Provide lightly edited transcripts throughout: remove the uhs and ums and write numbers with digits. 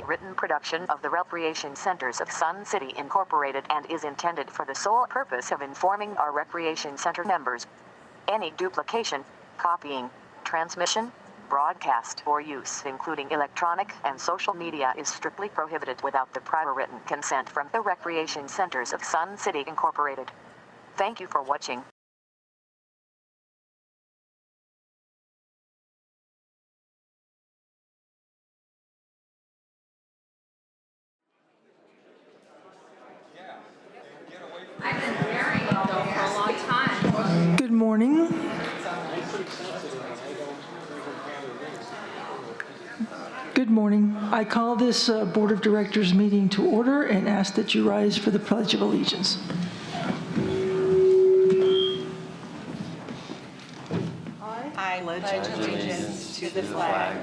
a written production of the Recreation Centers of Sun City Incorporated and is intended for the sole purpose of informing our Recreation Center members. Any duplication, copying, transmission, broadcast, or use, including electronic and social media, is strictly prohibited without the prior written consent from the Recreation Centers of Sun City Incorporated. Thank you for watching. I've been wearing it though for a long time. Good morning. Good morning. I call this Board of Directors meeting to order and ask that you rise for the Pledge of Allegiance. I pledge allegiance to the flag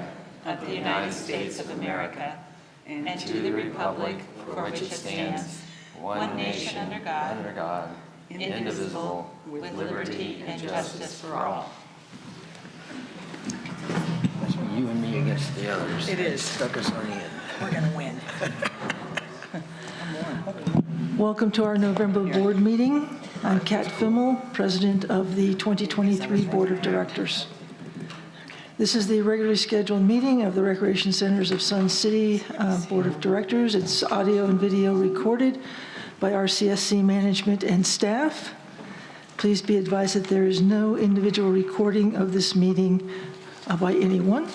of the United States of America and to the republic for which it stands, one nation under God, indivisible, with liberty and justice for all. You and me against the others. It is. Stuck us on the end. We're going to win. Welcome to our November board meeting. I'm Kat Fimmel, President of the 2023 Board of Directors. This is the regularly scheduled meeting of the Recreation Centers of Sun City Board of Directors. It's audio and video recorded by RCSC management and staff. Please be advised that there is no individual recording of this meeting by anyone.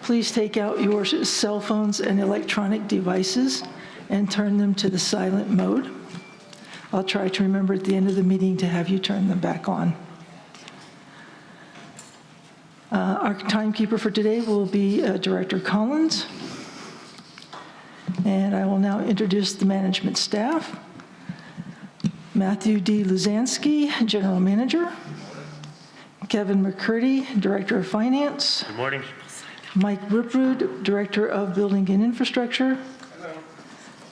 Please take out your cell phones and electronic devices and turn them to the silent mode. I'll try to remember at the end of the meeting to have you turn them back on. Our timekeeper for today will be Director Collins. And I will now introduce the management staff. Matthew D. Luzansky, General Manager. Kevin McCurdy, Director of Finance. Good morning. Mike Riprud, Director of Building and Infrastructure. Hello.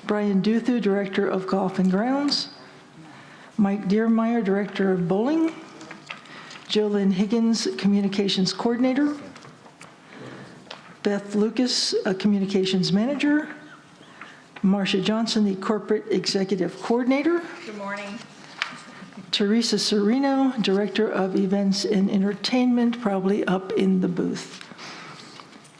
Brian Duthu, Director of Golf and Grounds. Mike Deermeyer, Director of Bowling. Jolynn Higgins, Communications Coordinator. Beth Lucas, Communications Manager. Marcia Johnson, the Corporate Executive Coordinator. Good morning. Teresa Serino, Director of Events and Entertainment, probably up in the booth.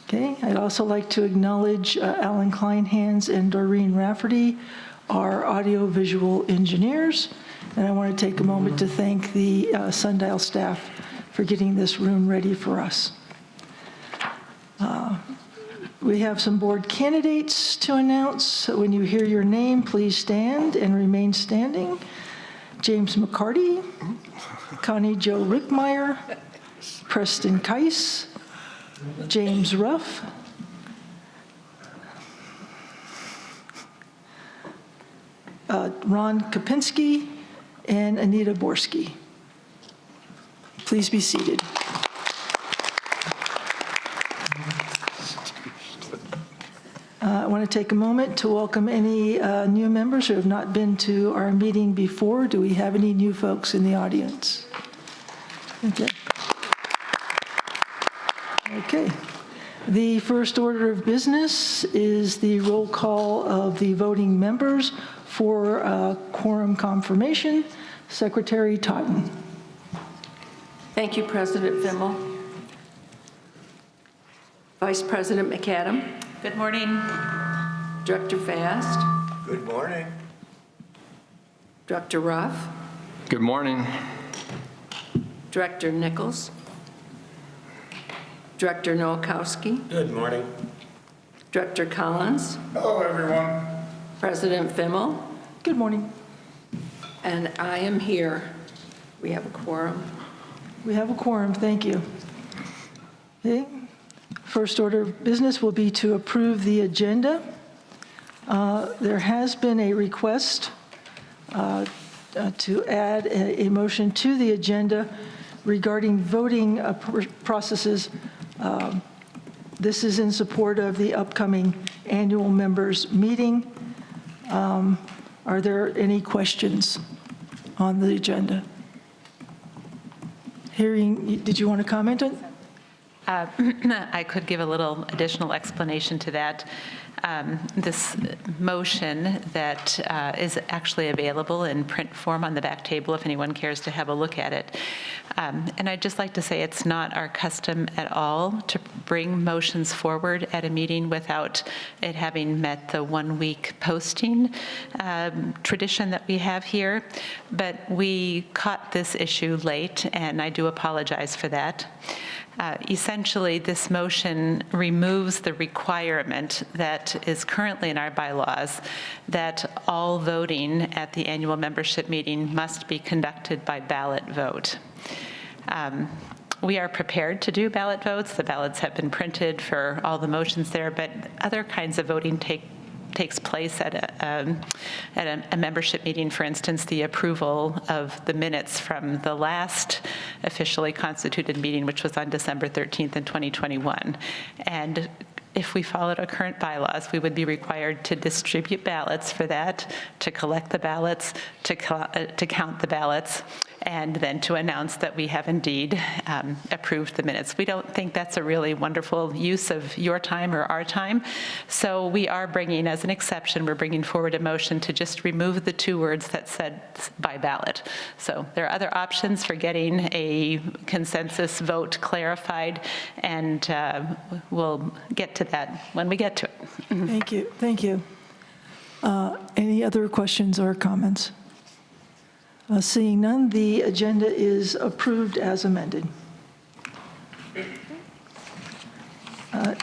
Okay, I'd also like to acknowledge Alan Kleinhans and Doreen Rafferty, our audio-visual engineers. And I want to take a moment to thank the Sundial staff for getting this room ready for us. We have some board candidates to announce. So when you hear your name, please stand and remain standing. James McCarty, Connie Jo Rickmeyer, Preston Keiss, James Ruff, Ron Kopinski, and Anita Borski. Please be seated. I want to take a moment to welcome any new members who have not been to our meeting before. Do we have any new folks in the audience? Okay. Okay. The first order of business is the roll call of the voting members for quorum confirmation. Secretary Totten. Thank you, President Fimmel. Vice President McAdam. Good morning. Director Fast. Good morning. Director Ruff. Good morning. Director Nichols. Director Nowakowski. Good morning. Director Collins. Hello, everyone. President Fimmel. Good morning. And I am here. We have a quorum. We have a quorum. Thank you. Okay. First order of business will be to approve the agenda. There has been a request to add a motion to the agenda regarding voting processes. This is in support of the upcoming annual members meeting. Are there any questions on the agenda? Hearing, did you want to comment on? I could give a little additional explanation to that. This motion that is actually available in print form on the back table if anyone cares to have a look at it. And I'd just like to say it's not our custom at all to bring motions forward at a meeting without it having met the 1-week posting tradition that we have here. But we caught this issue late, and I do apologize for that. Essentially, this motion removes the requirement that is currently in our bylaws that all voting at the annual membership meeting must be conducted by ballot vote. We are prepared to do ballot votes. The ballots have been printed for all the motions there, but other kinds of voting takes place at a membership meeting. For instance, the approval of the minutes from the last officially constituted meeting, which was on December 13th in 2021. And if we followed our current bylaws, we would be required to distribute ballots for that, to collect the ballots, to count the ballots, and then to announce that we have indeed approved the minutes. We don't think that's a really wonderful use of your time or our time. So we are bringing, as an exception, we're bringing forward a motion to just remove the 2 words that said by ballot. So there are other options for getting a consensus vote clarified, and we'll get to that when we get to it. Thank you. Thank you. Any other questions or comments? Seeing none, the agenda is approved as amended.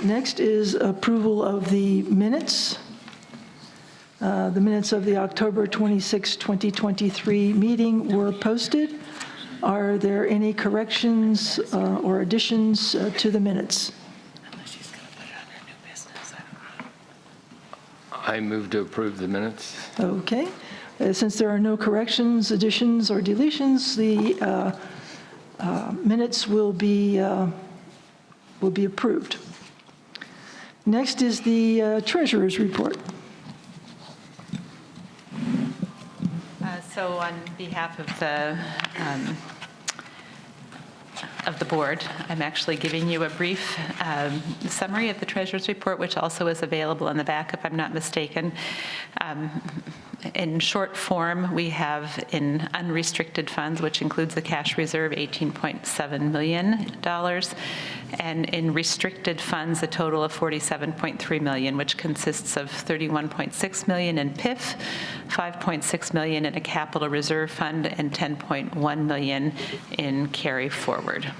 Next is approval of the minutes. The minutes of the October 26, 2023 meeting were posted. Are there any corrections or additions to the minutes? I move to approve the minutes. Okay. Since there are no corrections, additions, or deletions, the minutes will be approved. Next is the treasurer's report. So on behalf of the board, I'm actually giving you a brief summary of the treasurer's report, which also is available in the back, if I'm not mistaken. In short form, we have in unrestricted funds, which includes the cash reserve, $18.7 million, and in restricted funds, a total of $47.3 million, which consists of $31.6 million in PIF, $5.6 million in a capital reserve fund, and $10.1 million in carry forward.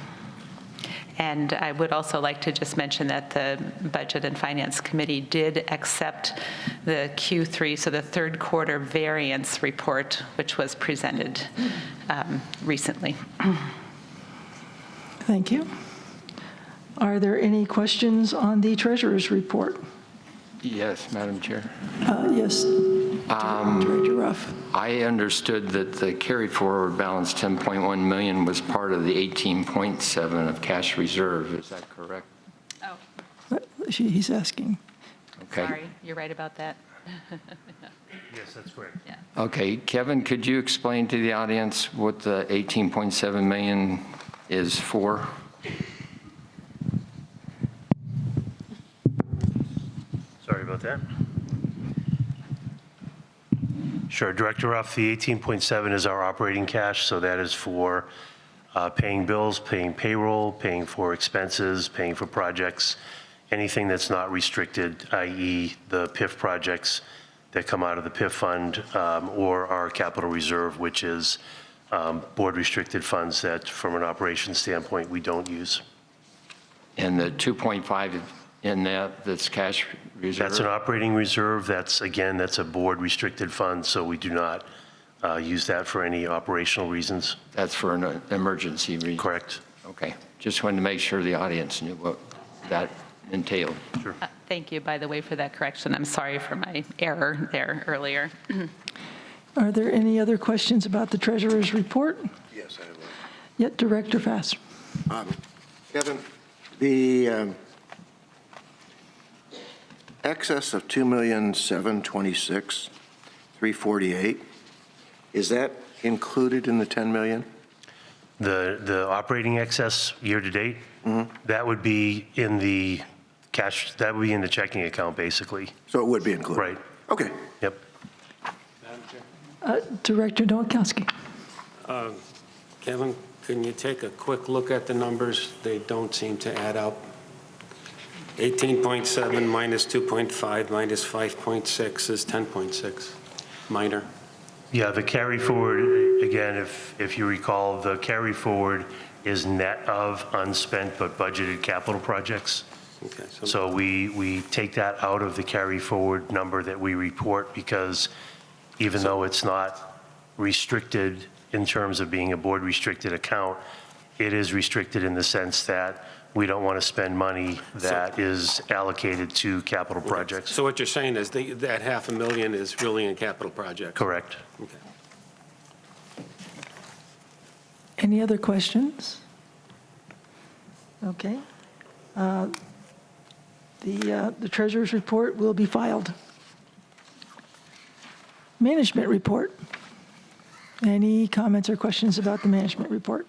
And I would also like to just mention that the Budget and Finance Committee did accept the Q3, so the third quarter variance report, which was presented recently. Thank you. Are there any questions on the treasurer's report? Yes, Madam Chair. Yes, Director Ruff. I understood that the carried forward balance 10.1 million was part of the 18.7 of cash reserve. Is that correct? Oh, He's asking. Okay. sorry, you're right about that. Yes, that's correct. Yeah. Okay, Kevin, could you explain to the audience what the 18.7 million is for? Sorry about that. Sure, Director Ruff, the 18.7 is our operating cash, so that is for paying bills, paying payroll, paying for expenses, paying for projects, anything that's not restricted, i.e. the PIF projects that come out of the PIF fund or our capital reserve, which is board restricted funds that from an operations standpoint we don't use. And the 2.5 in that's cash reserve? That's an operating reserve. That's, again, that's a board restricted fund, so we do not use that for any operational reasons. That's for an emergency reason? Correct. Okay. Just wanted to make sure the audience knew what that entailed. Sure. Thank you, by the way, for that correction. I'm sorry for my error there earlier. Are there any other questions about the treasurer's report? Yes, I have one. Yet, Director Fass. Kevin, the excess of $2,726,348, is that included in the $10 million? The operating excess year-to-date, that would be in the cash, that would be in the checking account, basically. So it would be included? Right. Okay. Yep. Director Nowakowski. Kevin, can you take a quick look at the numbers? They don't seem to add up. 18.7 minus 2.5 minus 5.6 is 10.6. Minor. Yeah, the carry forward, again, if you recall, the carry forward is net of unspent but budgeted capital projects. Okay. So we take that out of the carry forward number that we report because even though it's not restricted in terms of being a board restricted account, it is restricted in the sense that we don't want to spend money that is allocated to capital projects. So what you're saying is that $500,000 is really in capital projects? Correct. Okay. Any other questions? Okay. The treasurer's report will be filed. Management report. Any comments or questions about the management report?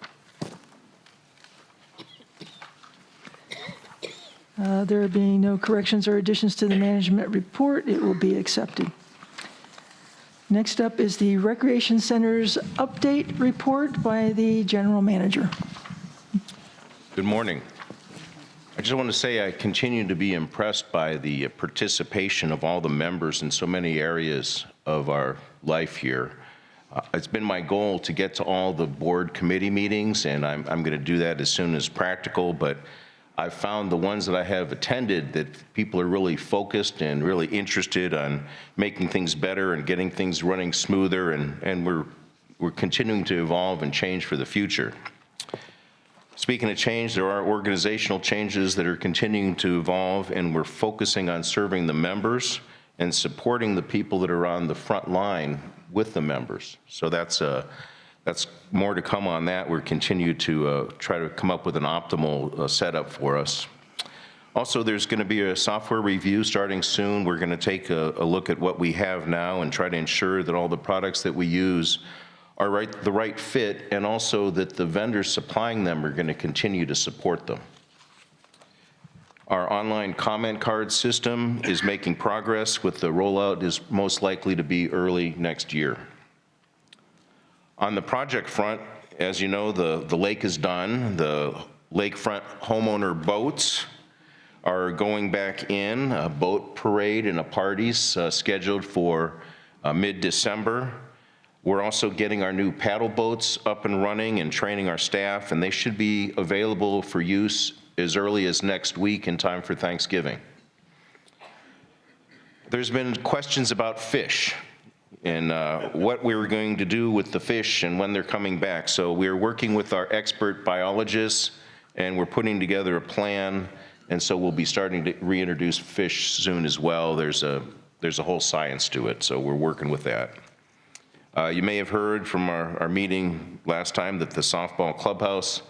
There being no corrections or additions to the management report, it will be accepted. Next up is the Recreation Center's update report by the general manager. Good morning. I just want to say I continue to be impressed by the participation of all the members in so many areas of our life here. It's been my goal to get to all the board committee meetings, and I'm going to do that as soon as practical, but I've found the ones that I have attended that people are really focused and really interested on making things better and getting things running smoother, and we're continuing to evolve and change for the future. Speaking of change, there are organizational changes that are continuing to evolve, and we're focusing on serving the members and supporting the people that are on the front line with the members. So that's more to come on that. We're continue to try to come up with an optimal setup for us. Also, there's going to be a software review starting soon. We're going to take a look at what we have now and try to ensure that all the products that we use are the right fit, and also that the vendors supplying them are going to continue to support them. Our online comment card system is making progress, with the rollout is most likely to be early next year. On the project front, as you know, the lake is done. The lakefront homeowner boats are going back in. A boat parade and a party's scheduled for mid-December. We're also getting our new paddle boats up and running and training our staff, and they should be available for use as early as next week in time for Thanksgiving. There's been questions about fish and what we were going to do with the fish and when they're coming back. So we're working with our expert biologists, and we're putting together a plan, and so we'll be starting to reintroduce fish soon as well. There's a whole science to it, so we're working with that. You may have heard from our meeting last time that the softball clubhouse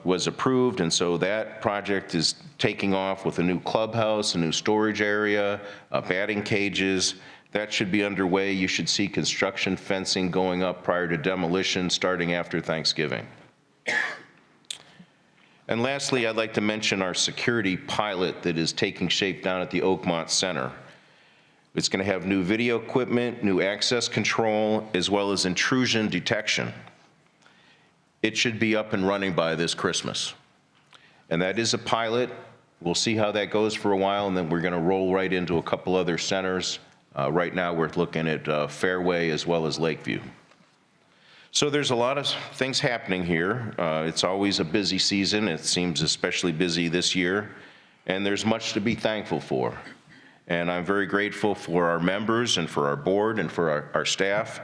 was approved, and so that project is taking off with a new clubhouse, a new storage area, batting cages. That should be underway. You should see construction fencing going up prior to demolition starting after Thanksgiving. And lastly, I'd like to mention our security pilot that is taking shape down at the Oakmont Center. It's going to have new video equipment, new access control, as well as intrusion detection. It should be up and running by this Christmas. And that is a pilot. We'll see how that goes for a while, and then we're going to roll right into a couple other centers. Right now, we're looking at Fairway as well as Lakeview. So there's a lot of things happening here. It's always a busy season. It seems especially busy this year, and there's much to be thankful for. And I'm very grateful for our members and for our board and for our staff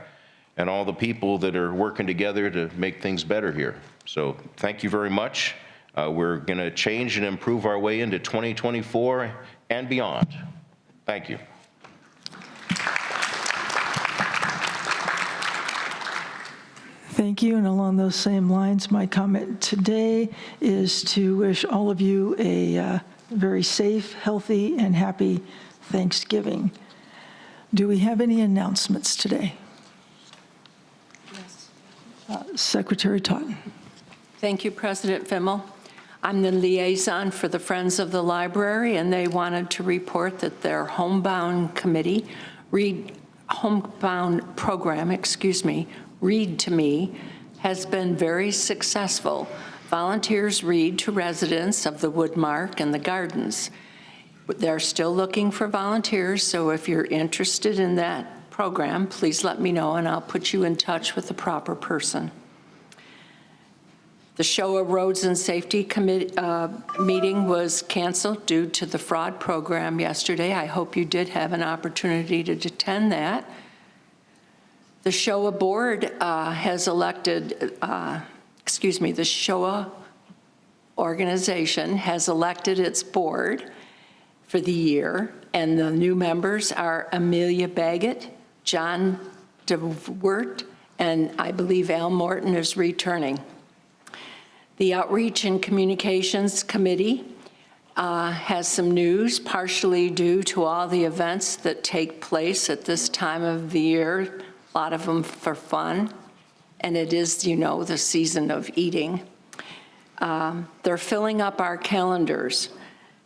and all the people that are working together to make things better here. So thank you very much. We're going to change and improve our way into 2024 and beyond. Thank you. Thank you, and along those same lines, my comment today is to wish all of you a very safe, healthy, and happy Thanksgiving. Do we have any announcements today? Yes. Secretary Totten. Thank you, President Fimmel. I'm the liaison for the Friends of the Library, and they wanted to report that their homebound program, Read to Me, has been very successful. Volunteers read to residents of the Woodmark and the Gardens. They're still looking for volunteers, so if you're interested in that program, please let me know and I'll put you in touch with the proper person. The Showa Roads and Safety Committee meeting was canceled due to the fraud program yesterday. I hope you did have an opportunity to attend that. The Showa board has elected, the Showa organization has elected its board for the year, and the new members are Amelia Baggett, John DeWert, and I believe Al Morton is returning. The Outreach and Communications Committee has some news, partially due to all the events that take place at this time of the year, a lot of them for fun, and it is, you know, the season of eating. They're filling up our calendars,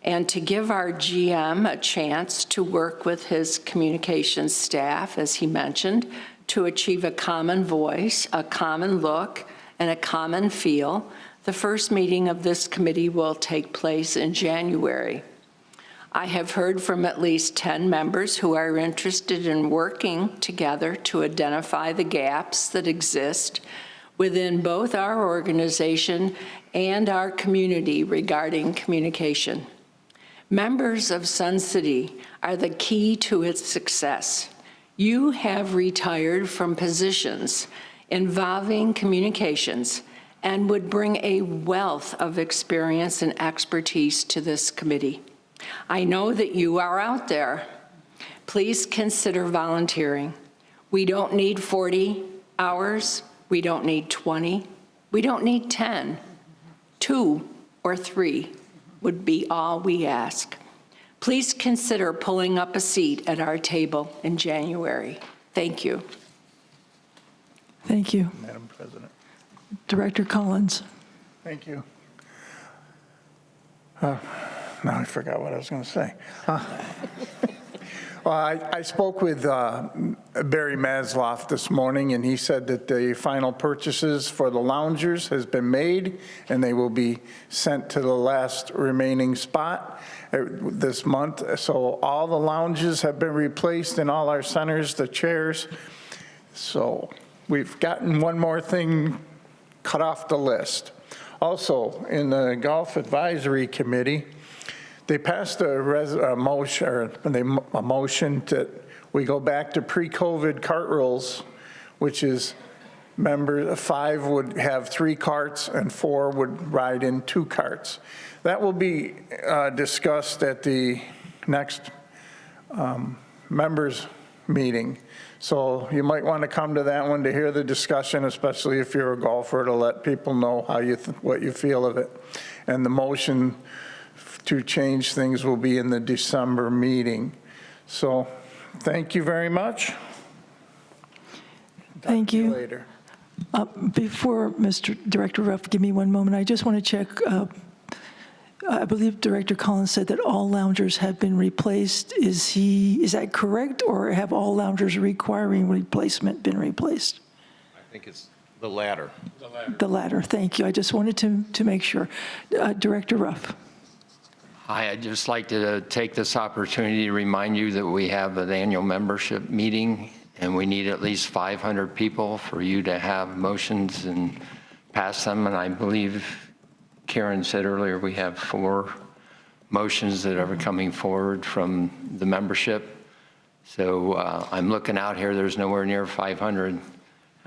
and to give our GM a chance to work with his communications staff, as he mentioned, to achieve a common voice, a common look, and a common feel, the first meeting of this committee will take place in January. I have heard from at least 10 members who are interested in working together to identify the gaps that exist within both our organization and our community regarding communication. Members of Sun City are the key to its success. You have retired from positions involving communications and would bring a wealth of experience and expertise to this committee. I know that you are out there. Please consider volunteering. We don't need 40 hours. We don't need 20. We don't need 10. 2 or 3 would be all we ask. Please consider pulling up a seat at our table in January. Thank you. Thank you. Madam President. Director Collins. Thank you. Now I forgot what I was going to say. Well, I spoke with Barry Masloff this morning, and he said that the final purchases for the loungers has been made, and they will be sent to the last remaining spot this month. So all the lounges have been replaced in all our centers, the chairs. So we've gotten one more thing cut off the list. Also, in the Golf Advisory Committee, they passed a motion that we go back to pre-COVID cart rules, which is members, 5 would have 3 carts and 4 would ride in 2 carts. That will be discussed at the next members meeting. So you might want to come to that one to hear the discussion, especially if you're a golfer, to let people know how what you feel of it. And the motion to change things will be in the December meeting. So thank you very much. Thank you. Later. Before Mr. Director Ruff, give me one moment. I just want to check. I believe Director Collins said that all loungers have been replaced. Is that correct, or have all loungers requiring replacement been replaced? I think it's the latter. The latter. Thank you. I just wanted to make sure. Director Ruff. Hi, I'd just like to take this opportunity to remind you that we have an annual membership meeting, and we need at least 500 people for you to have motions and pass them. And I believe Karen said earlier we have 4 motions that are coming forward from the membership. So I'm looking out here, there's nowhere near 500, and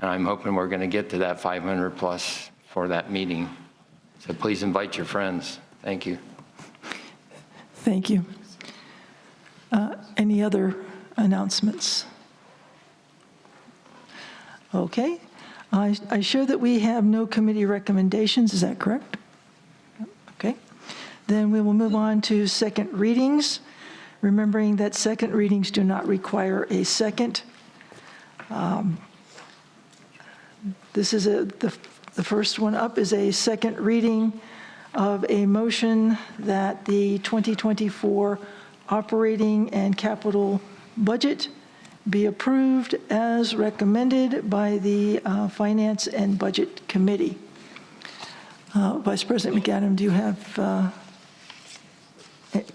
I'm hoping we're going to get to that 500 plus for that meeting. So please invite your friends. Thank you. Thank you. Any other announcements? Okay. I show that we have no committee recommendations. Is that correct? Okay. Then we will move on to second readings, remembering that second readings do not require a second. This is the first one up is a second reading of a motion that the 2024 operating and capital budget be approved as recommended by the Finance and Budget Committee. Vice President McAdam, do you have,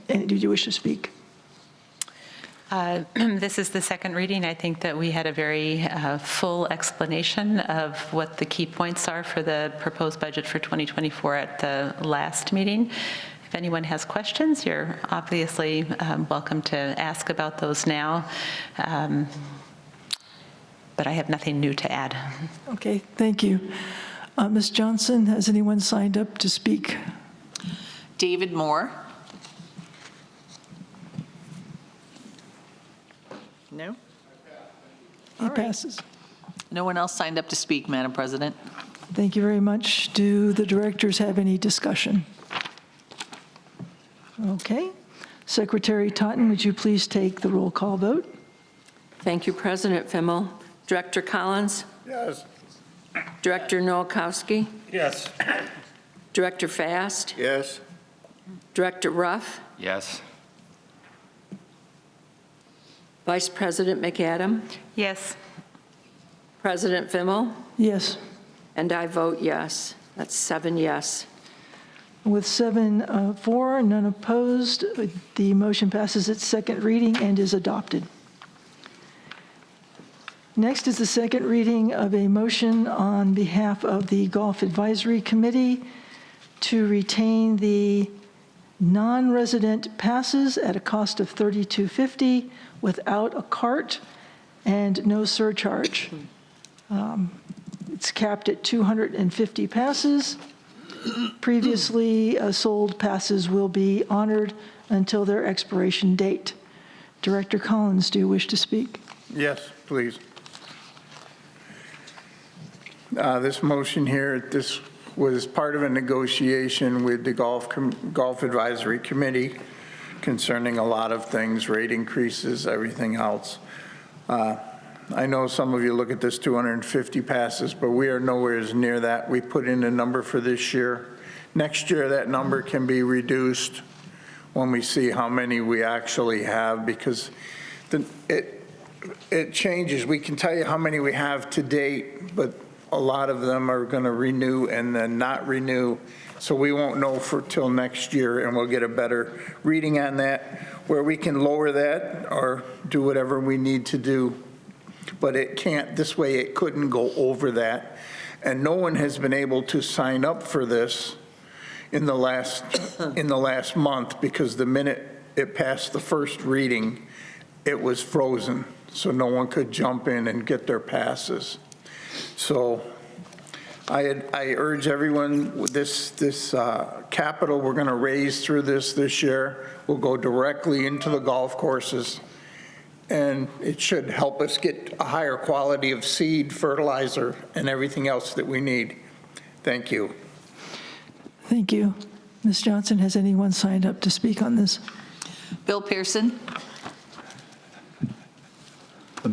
do you wish to speak? This is the second reading. I think that we had a very full explanation of what the key points are for the proposed budget for 2024 at the last meeting. If anyone has questions, you're obviously welcome to ask about those now. But I have nothing new to add. Okay, thank you. Ms. Johnson, has anyone signed up to speak? David Moore. No? He passes. No one else signed up to speak, Madam President. Thank you very much. Do the directors have any discussion? Okay. Secretary Totten, would you please take the roll call vote? Thank you, President Fimmel. Director Collins? Yes. Director Nowakowski? Yes. Director Fast? Yes. Director Ruff? Yes. Vice President McAdam? Yes. President Fimmel? Yes. And I vote yes. That's 7 yes. With 7 for, none opposed, the motion passes its second reading and is adopted. Next is the second reading of a motion on behalf of the Golf Advisory Committee to retain the non-resident passes at a cost of $32.50 without a cart and no surcharge. It's capped at 250 passes. Previously sold passes will be honored until their expiration date. Director Collins, do you wish to speak? Yes, please. This motion here, this was part of a negotiation with the Golf Advisory Committee concerning a lot of things, rate increases, everything else. I know some of you look at this 250 passes, but we are nowhere near that. We put in a number for this year. Next year, that number can be reduced when we see how many we actually have, because it changes. We can tell you how many we have to date, but a lot of them are going to renew and then not renew. So we won't know till next year, and we'll get a better reading on that, where we can lower that or do whatever we need to do. But it can't, this way it couldn't go over that. And no one has been able to sign up for this in the last month, because the minute it passed the first reading, it was frozen. So no one could jump in and get their passes. So I urge everyone, this capital we're going to raise through this year will go directly into the golf courses, and it should help us get a higher quality of seed, fertilizer, and everything else that we need. Thank you. Thank you. Ms. Johnson, has anyone signed up to speak on this? Bill Pearson.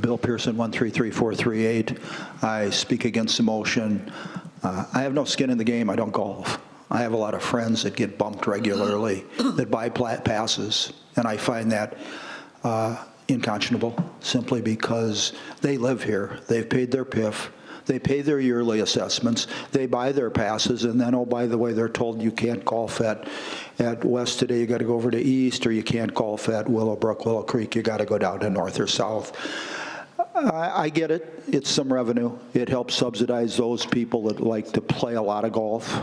Bill Pearson, 133438. I speak against the motion. I have no skin in the game. I don't golf. I have a lot of friends that get bumped regularly that buy passes, and I find that unconscionable simply because they live here. They've paid their PIF. They pay their yearly assessments. They buy their passes, and then, oh, by the way, they're told you can't golf at West today. You got to go over to East, or you can't golf at Willowbrook, Willow Creek. You got to go down to North or South. I get it. It's some revenue. It helps subsidize those people that like to play a lot of golf.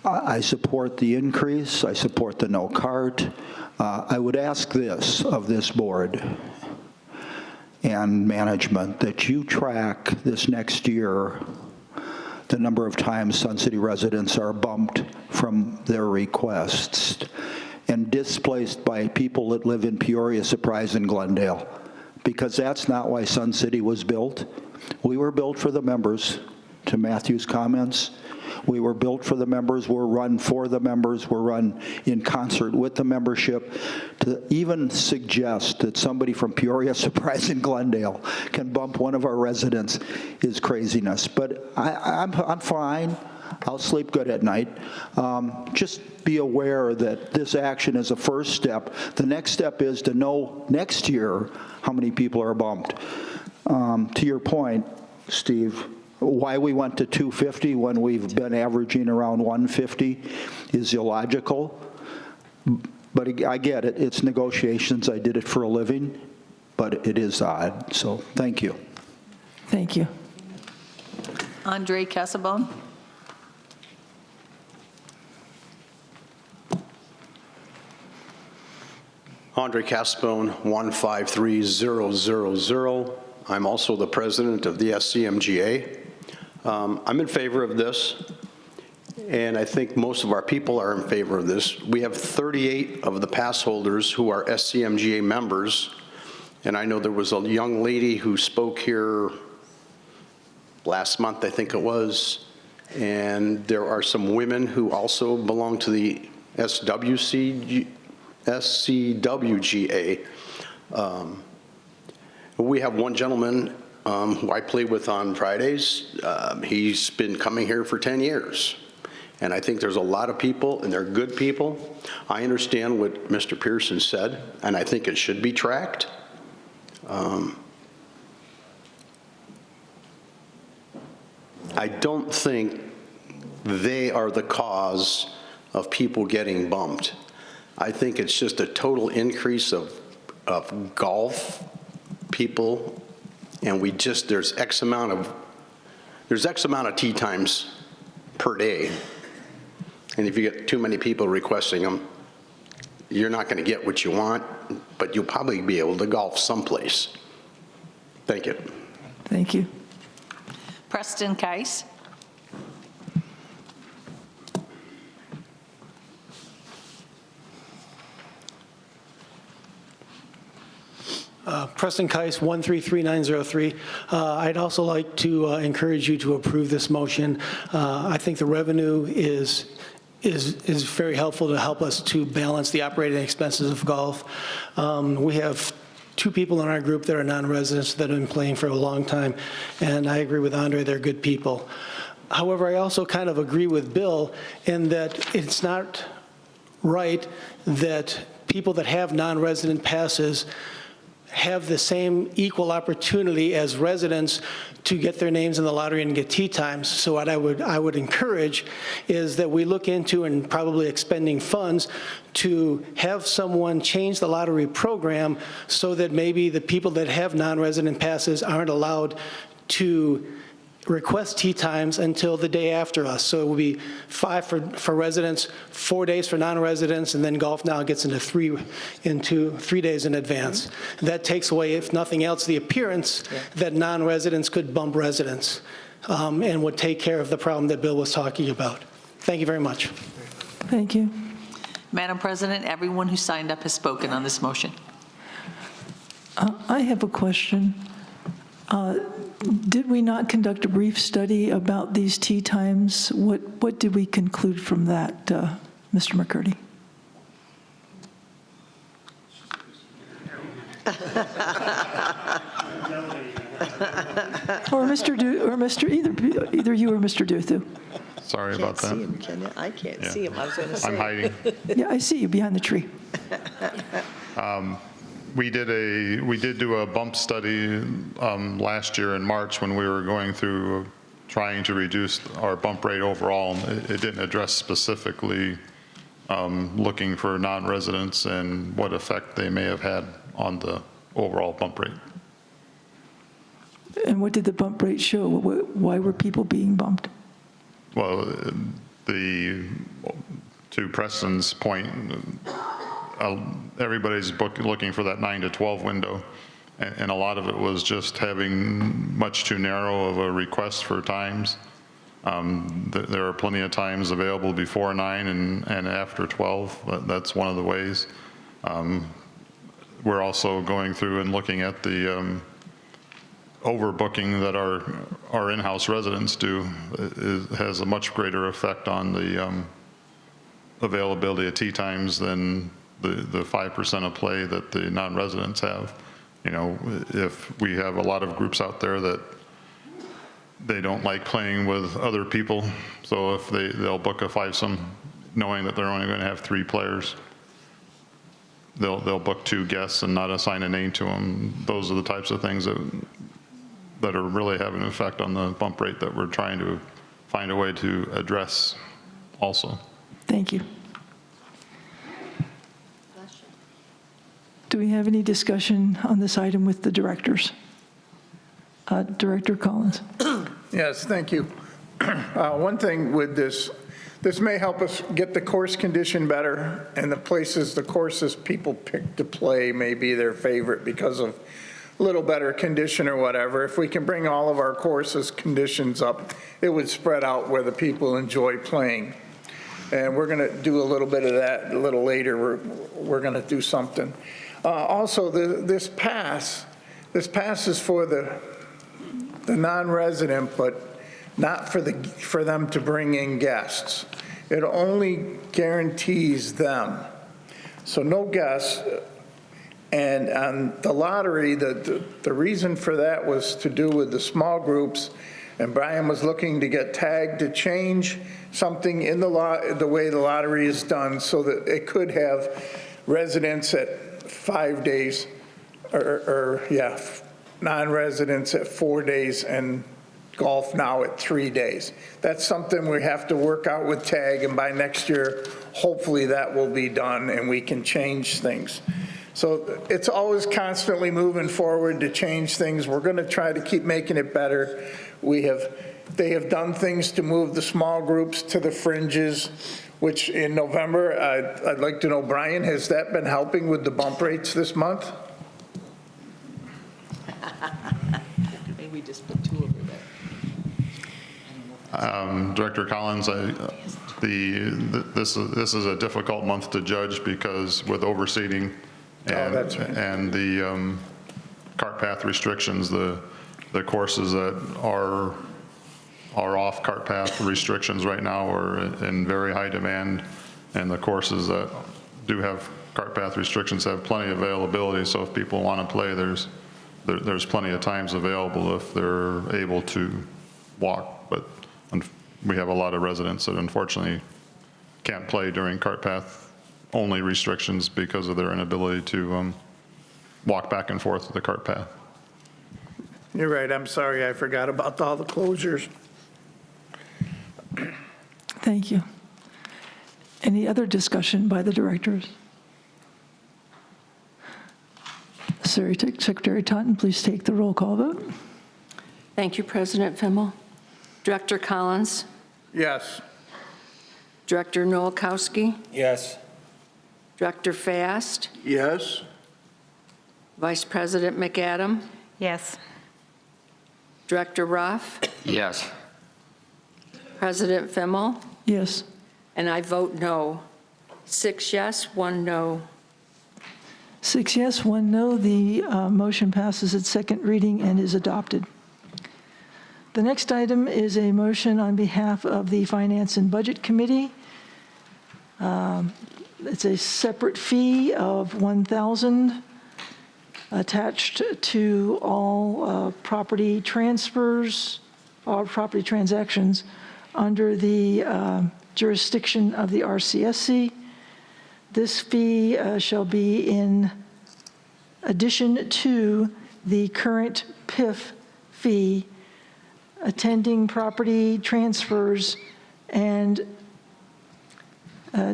I support the increase. I support the no cart. I would ask this of this board and management, that you track this next year the number of times Sun City residents are bumped from their requests and displaced by people that live in Peoria, Surprise, and Glendale, because that's not why Sun City was built. We were built for the members to Matthew's comments. We were built for the members, we're run for the members, we're run in concert with the membership. To even suggest that somebody from Peoria, Surprise, and Glendale can bump one of our residents is craziness. But I'm fine. I'll sleep good at night. Just be aware that this action is a first step. The next step is to know next year how many people are bumped. To your point, Steve, why we went to 250 when we've been averaging around 150 is illogical. But I get it. It's negotiations. I did it for a living, but it is odd. So thank you. Thank you. Andre Casabon. Andre Casabon, 153000. I'm also the president of the SCMGA. I'm in favor of this, and I think most of our people are in favor of this. We have 38 of the pass holders who are SCMGA members, and I know there was a young lady who spoke here last month, I think it was, and there are some women who also belong to the SCWGA. We have one gentleman who I play with on Fridays. He's been coming here for 10 years. And I think there's a lot of people, and they're good people. I understand what Mr. Pearson said, and I think it should be tracked. I don't think they are the cause of people getting bumped. I think it's just a total increase of golf people, and there's X amount of tee times per day. And if you get too many people requesting them, you're not going to get what you want, but you'll probably be able to golf someplace. Thank you. Thank you. Preston Keiss. Preston Keiss, 133903. I'd also like to encourage you to approve this motion. I think the revenue is very helpful to help us to balance the operating expenses of golf. We have 2 people in our group that are non-residents that have been playing for a long time, and I agree with Andre, they're good people. However, I also kind of agree with Bill in that it's not right that people that have non-resident passes have the same equal opportunity as residents to get their names in the lottery and get tee times. So what I would encourage is that we look into and probably expending funds to have someone change the lottery program so that maybe the people that have non-resident passes aren't allowed to request tee times until the day after us. So it will be 5 for residents, 4 days for non-residents, and then golf now gets into 3 days in advance. That takes away, if nothing else, the appearance that non-residents could bump residents and would take care of the problem that Bill was talking about. Thank you very much. Thank you. Madam President, everyone who signed up has spoken on this motion. I have a question. Did we not conduct a brief study about these tee times? What did we conclude from that, Mr. McCurdy? Or either you or Mr. Duthu. Sorry about that. Can't see him, can you? I can't see him. I was going to say. I'm hiding. Yeah, I see you behind the tree. We did do a bump study last year in March when we were going through trying to reduce our bump rate overall. It didn't address specifically looking for non-residents and what effect they may have had on the overall bump rate. And what did the bump rate show? Why were people being bumped? Well, to Preston's point, everybody's looking for that 9 to 12 window, and a lot of it was just having much too narrow of a request for times. There are plenty of times available before 9 and after 12. That's one of the ways. We're also going through and looking at the overbooking that our in-house residents do has a much greater effect on the availability of tee times than the 5% of play that the non-residents have. You know, if we have a lot of groups out there that they don't like playing with other people, so if they'll book a fivesome knowing that they're only going to have 3 players, they'll book 2 guests and not assign a name to them. Those are the types of things that are really having an effect on the bump rate that we're trying to find a way to address also. Thank you. Do we have any discussion on this item with the directors? Director Collins. Yes, thank you. One thing with this may help us get the course condition better, and the courses people pick to play may be their favorite because of a little better condition or whatever. If we can bring all of our courses conditions up, it would spread out where the people enjoy playing. And we're going to do a little bit of that a little later. We're going to do something. Also, this pass is for the non-resident, but not for them to bring in guests. It only guarantees them. So no guests. And on the lottery, the reason for that was to do with the small groups. And Brian was looking to get tagged to change something in the way the lottery is done so that it could have residents at 5 days non-residents at 4 days and golf now at 3 days. That's something we have to work out with TAG, and by next year, hopefully that will be done and we can change things. So it's always constantly moving forward to change things. We're going to try to keep making it better. They have done things to move the small groups to the fringes, which in November, I'd like to know, Brian, has that been helping with the bump rates this month? Maybe we just put 2 over there. Director Collins, this is a difficult month to judge because with overseeding and the cart path restrictions, the courses that are off cart path restrictions right now are in very high demand, and the courses that do have cart path restrictions have plenty of availability. So if people want to play, there's plenty of times available if they're able to walk. But we have a lot of residents that unfortunately can't play during cart path only restrictions because of their inability to walk back and forth with the cart path. You're right. I'm sorry. I forgot about all the closures. Thank you. Any other discussion by the directors? Secretary Taunton, please take the roll call vote. Thank you, President Fimmel. Director Collins? Yes. Director Nowakowski? Yes. Director Fast? Yes. Vice President McAdam? Yes. Director Ruff? Yes. President Fimmel? Yes. And I vote no. 6 yes, 1 no. 6 yes, 1 no. The motion passes its second reading and is adopted. The next item is a motion on behalf of the Finance and Budget Committee. It's a separate fee of $1,000 attached to all property transfers, all property transactions under the jurisdiction of the RCSC. This fee shall be in addition to the current PIF fee, attending property transfers and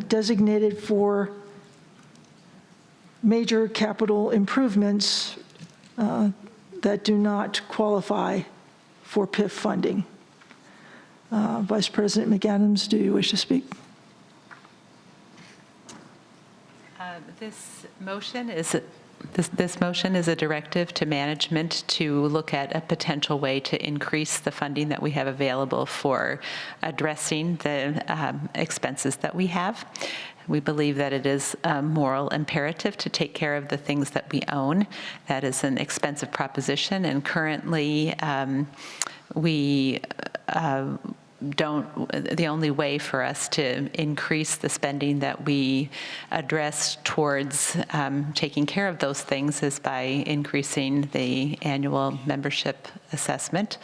designated for major capital improvements that do not qualify for PIF funding. Vice President McAdams, do you wish to speak? This motion is This motion is a directive to management to look at a potential way to increase the funding that we have available for addressing the expenses that we have. We believe that it is a moral imperative to take care of the things that we own. That is an expensive proposition, and currently we the only way for us to increase the spending that we address towards taking care of those things is by increasing the annual membership assessment.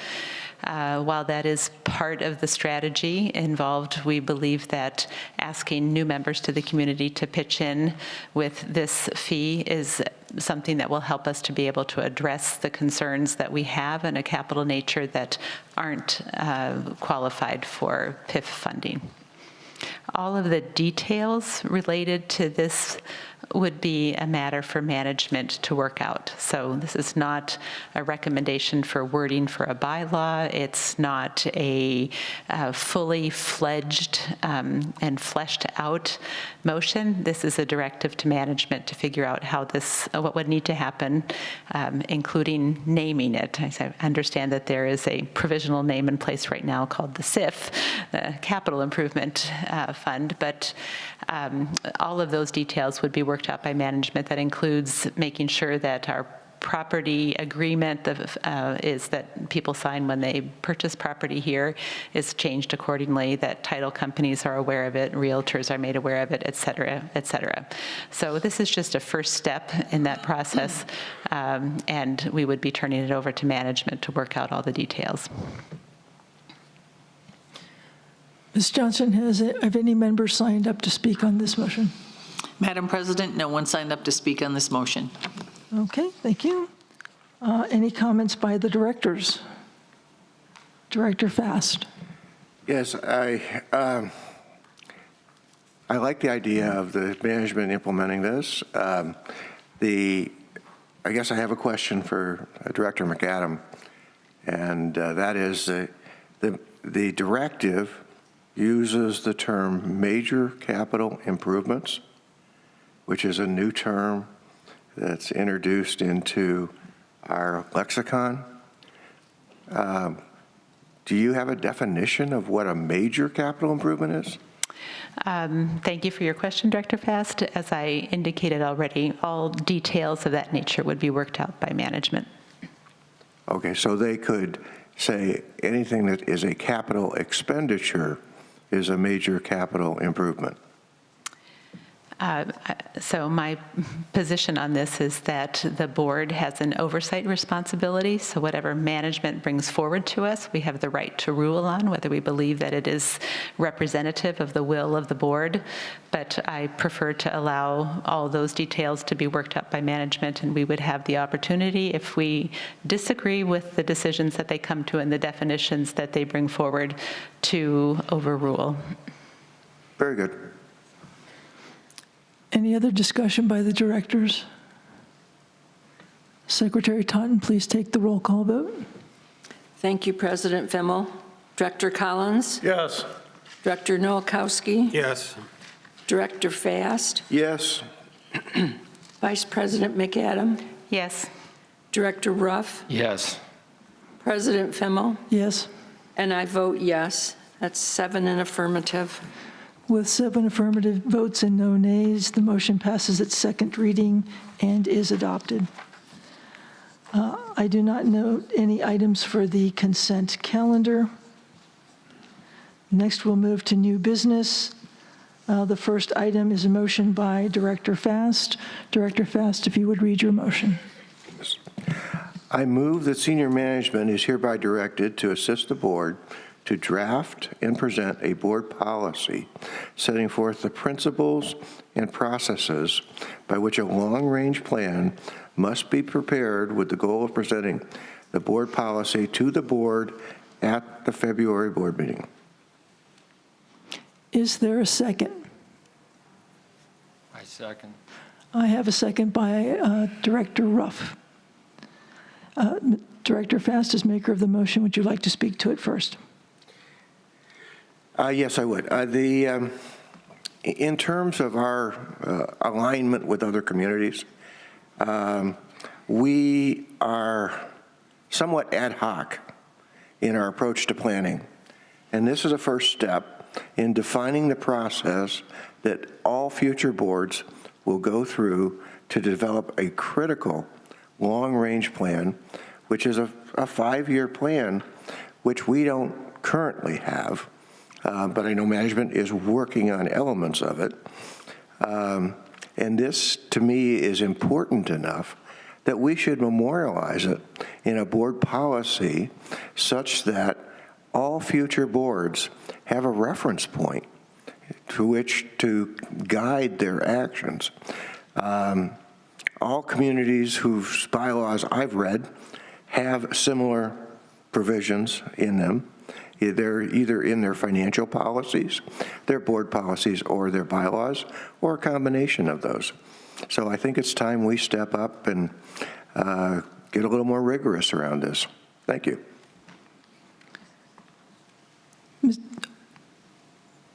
While that is part of the strategy involved, we believe that asking new members to the community to pitch in with this fee is something that will help us to be able to address the concerns that we have in a capital nature that aren't qualified for PIF funding. All of the details related to this would be a matter for management to work out. So this is not a recommendation for wording for a bylaw. It's not a fully fledged and fleshed out motion. This is a directive to management to figure out how this, what would need to happen, including naming it. I understand that there is a provisional name in place right now called the CIF, the Capital Improvement Fund, but all of those details would be worked out by management. That includes making sure that our property agreement is that people sign when they purchase property here is changed accordingly, that title companies are aware of it, realtors are made aware of it, et cetera, et cetera. So this is just a first step in that process, and we would be turning it over to management to work out all the details. Ms. Johnson, have any members signed up to speak on this motion? Madam President, no one signed up to speak on this motion. Okay, thank you. Any comments by the directors? Director Fast. Yes, I like the idea of the management implementing this. I guess I have a question for Director McAdam, and that is the directive uses the term major capital improvements, which is a new term that's introduced into our lexicon. Do you have a definition of what a major capital improvement is? Thank you for your question, Director Fast. As I indicated already, all details of that nature would be worked out by management. Okay, so they could say anything that is a capital expenditure is a major capital improvement. So my position on this is that the board has an oversight responsibility. So whatever management brings forward to us, we have the right to rule on whether we believe that it is representative of the will of the board. But I prefer to allow all those details to be worked up by management, and we would have the opportunity, if we disagree with the decisions that they come to and the definitions that they bring forward, to overrule. Very good. Any other discussion by the directors? Secretary Taunton, please take the roll call vote. Thank you, President Fimmel. Director Collins? Yes. Director Nowakowski? Yes. Director Fast? Yes. Vice President McAdam? Yes. Director Ruff? Yes. President Fimmel? Yes. And I vote yes. That's 7 in affirmative. With 7 affirmative votes and no nays, the motion passes its second reading and is adopted. I do not note any items for the consent calendar. Next, we'll move to new business. The first item is a motion by Director Fast. Director Fast, if you would read your motion. I move that senior management is hereby directed to assist the board to draft and present a board policy setting forth the principles and processes by which a long-range plan must be prepared with the goal of presenting the board policy to the board at the February board meeting. Is there a second? I second. I have a second by Director Ruff. Director Fast, as maker of the motion, would you like to speak to it first? Yes, I would. In terms of our alignment with other communities, We are somewhat ad hoc in our approach to planning. And this is a first step in defining the process that all future boards will go through to develop a critical long-range plan, which is a 5-year plan, which we don't currently have, but I know management is working on elements of it. And this, to me, is important enough that we should memorialize it in a board policy such that all future boards have a reference point to which to guide their actions. All communities whose bylaws I've read have similar provisions in them. They're either in their financial policies, their board policies, or their bylaws, or a combination of those. So I think it's time we step up and get a little more rigorous around this. Thank you.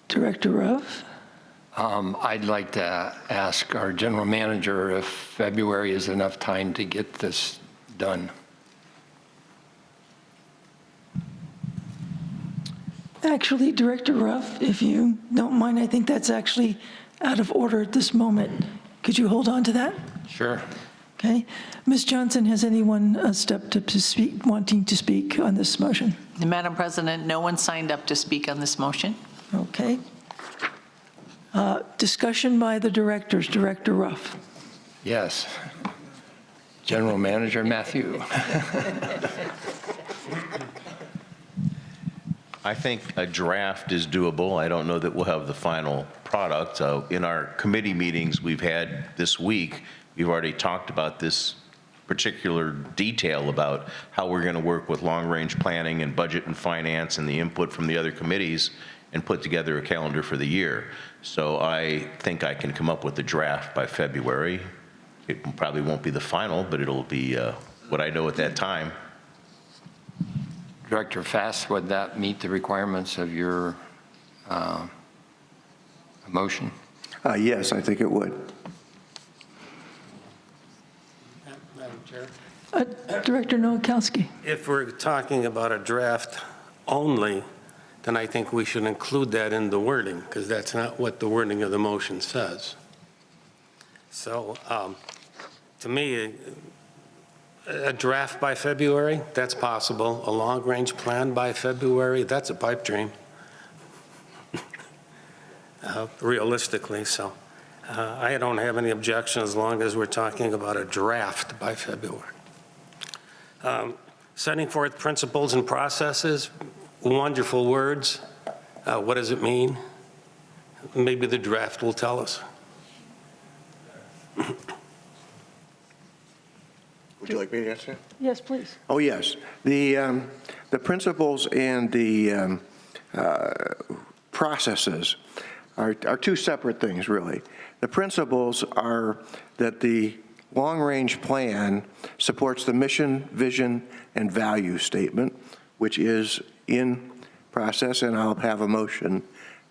Director Ruff? I'd like to ask our general manager if February is enough time to get this done. Actually, Director Ruff, if you don't mind, I think that's actually out of order at this moment. Could you hold on to that? Sure. Okay. Ms. Johnson, has anyone stepped up to speak, wanting to speak on this motion? Madam President, no one signed up to speak on this motion. Okay. Discussion by the directors. Director Ruff. Yes. General Manager Matthew. I think a draft is doable. I don't know that we'll have the final product. In our committee meetings we've had this week, we've already talked about this particular detail about how we're going to work with long-range planning and budget and finance and the input from the other committees and put together a calendar for the year. So I think I can come up with a draft by February. It probably won't be the final, but it'll be what I know at that time. Director Fass, would that meet the requirements of your motion? Yes, I think it would. Madam Chair? Director Nowakowski. If we're talking about a draft only, then I think we should include that in the wording, because that's not what the wording of the motion says. So to me, a draft by February, that's possible. A long-range plan by February, that's a pipe dream, realistically. So I don't have any objection as long as we're talking about a draft by February. Setting forth principles and processes, wonderful words. What does it mean? Maybe the draft will tell us. Would you like me to answer? Yes, please. Oh, yes. The principles and the processes are two separate things, really. The principles are that the long-range plan supports the mission, vision, and value statement, which is in process, and I'll have a motion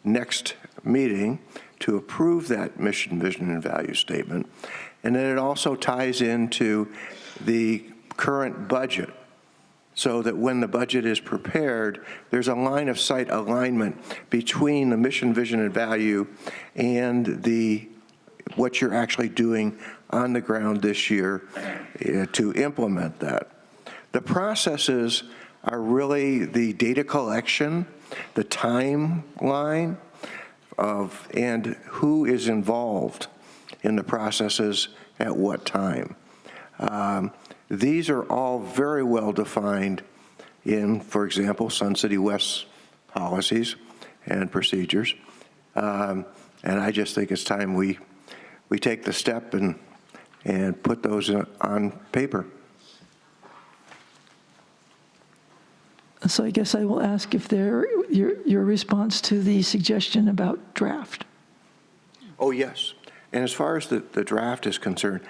next meeting to approve that mission, vision, and value statement. And then it also ties into the current budget, so that when the budget is prepared, there's a line of sight alignment between the mission, vision, and value and what you're actually doing on the ground this year to implement that. The processes are really the data collection, the timeline of, and who is involved in the processes at what time. These are all very well defined in, for example, Sun City West's policies and procedures. And I just think it's time we take the step and put those on paper. So I guess I will ask if your response to the suggestion about draft. Oh, yes. And as far as the draft is concerned,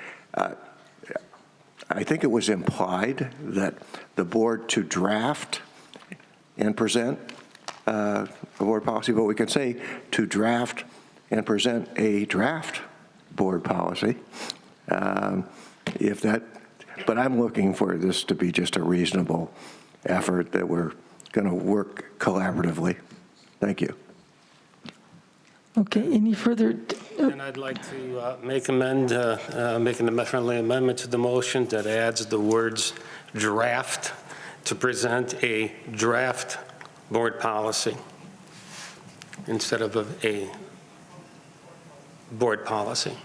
I think it was implied that the board to draft and present a board policy, but we can say to draft and present a draft board policy if that, but I'm looking for this to be just a reasonable effort that we're going to work collaboratively. Thank you. Okay, any further? And I'd like to make a friendly amendment to the motion that adds the words draft to present a draft board policy instead of a board policy.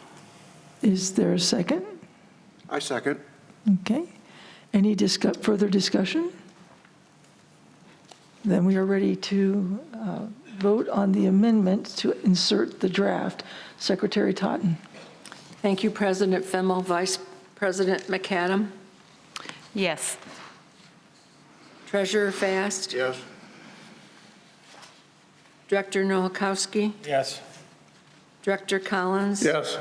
Is there a second? I second. Okay. Any further discussion? Then we are ready to vote on the amendment to insert the draft. Secretary Totten. Thank you, President Fimmel. Vice President McAdam. Yes. Treasurer Fast. Yes. Director Noakowski. Yes. Director Collins. Yes.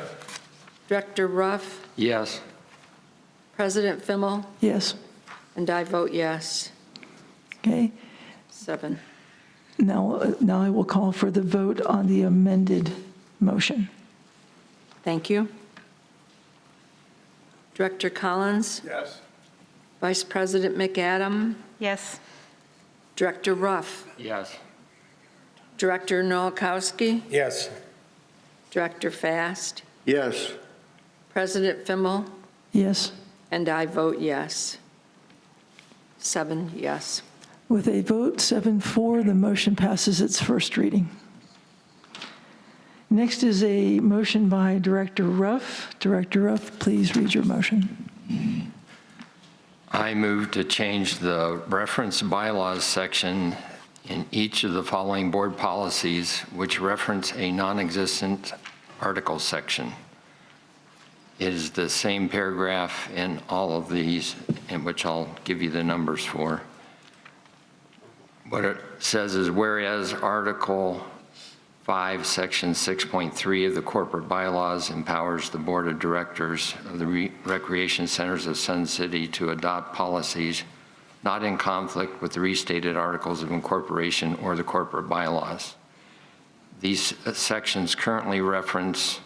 Director Ruff. Yes. President Fimmel. Yes. And I vote yes. Okay. 7. Now I will call for the vote on the amended motion. Thank you. Director Collins. Yes. Vice President McAdam. Yes. Director Ruff. Yes. Director Noakowski. Yes. Director Fast. Yes. President Fimmel. Yes. And I vote yes. 7 yes. With a vote 7-4, the motion passes its first reading. Next is a motion by Director Ruff. Director Ruff, please read your motion. I move to change the reference bylaws section in each of the following board policies which reference a non-existent article section. It is the same paragraph in all of these, in which I'll give you the numbers for. What it says is, whereas Article 5, Section 6.3 of the corporate bylaws empowers the Board of Directors of the Recreation Centers of Sun City to adopt policies not in conflict with the restated Articles of Incorporation or the corporate bylaws. These sections currently reference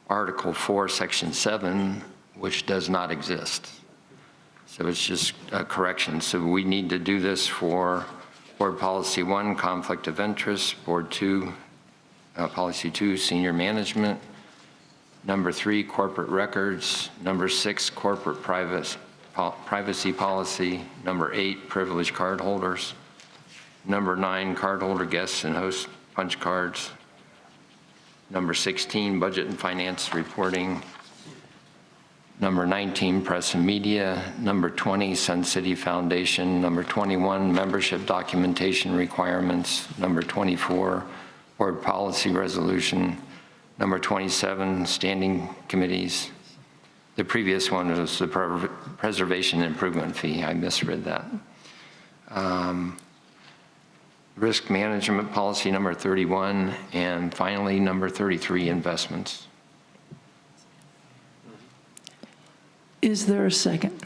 Article 4, Section 7, which does not exist. So it's just a correction. So we need to do this for Board Policy 1, Conflict of Interest, Board 2, Policy 2, Senior Management, Number 3, Corporate Records, Number 6, Corporate Privacy Policy, Number 8, Privileged Cardholders, Number 9, Cardholder Guests and Host Punch Cards, Number 16, Budget and Finance Reporting, Number 19, Press and Media, Number 20, Sun City Foundation, Number 21, Membership Documentation Requirements, Number 24, Board Policy Resolution, Number 27, Standing Committees. The previous one was the Preservation Improvement Fee. I misread that. Risk Management Policy Number 31, and finally, Number 33, Investments. Is there a second?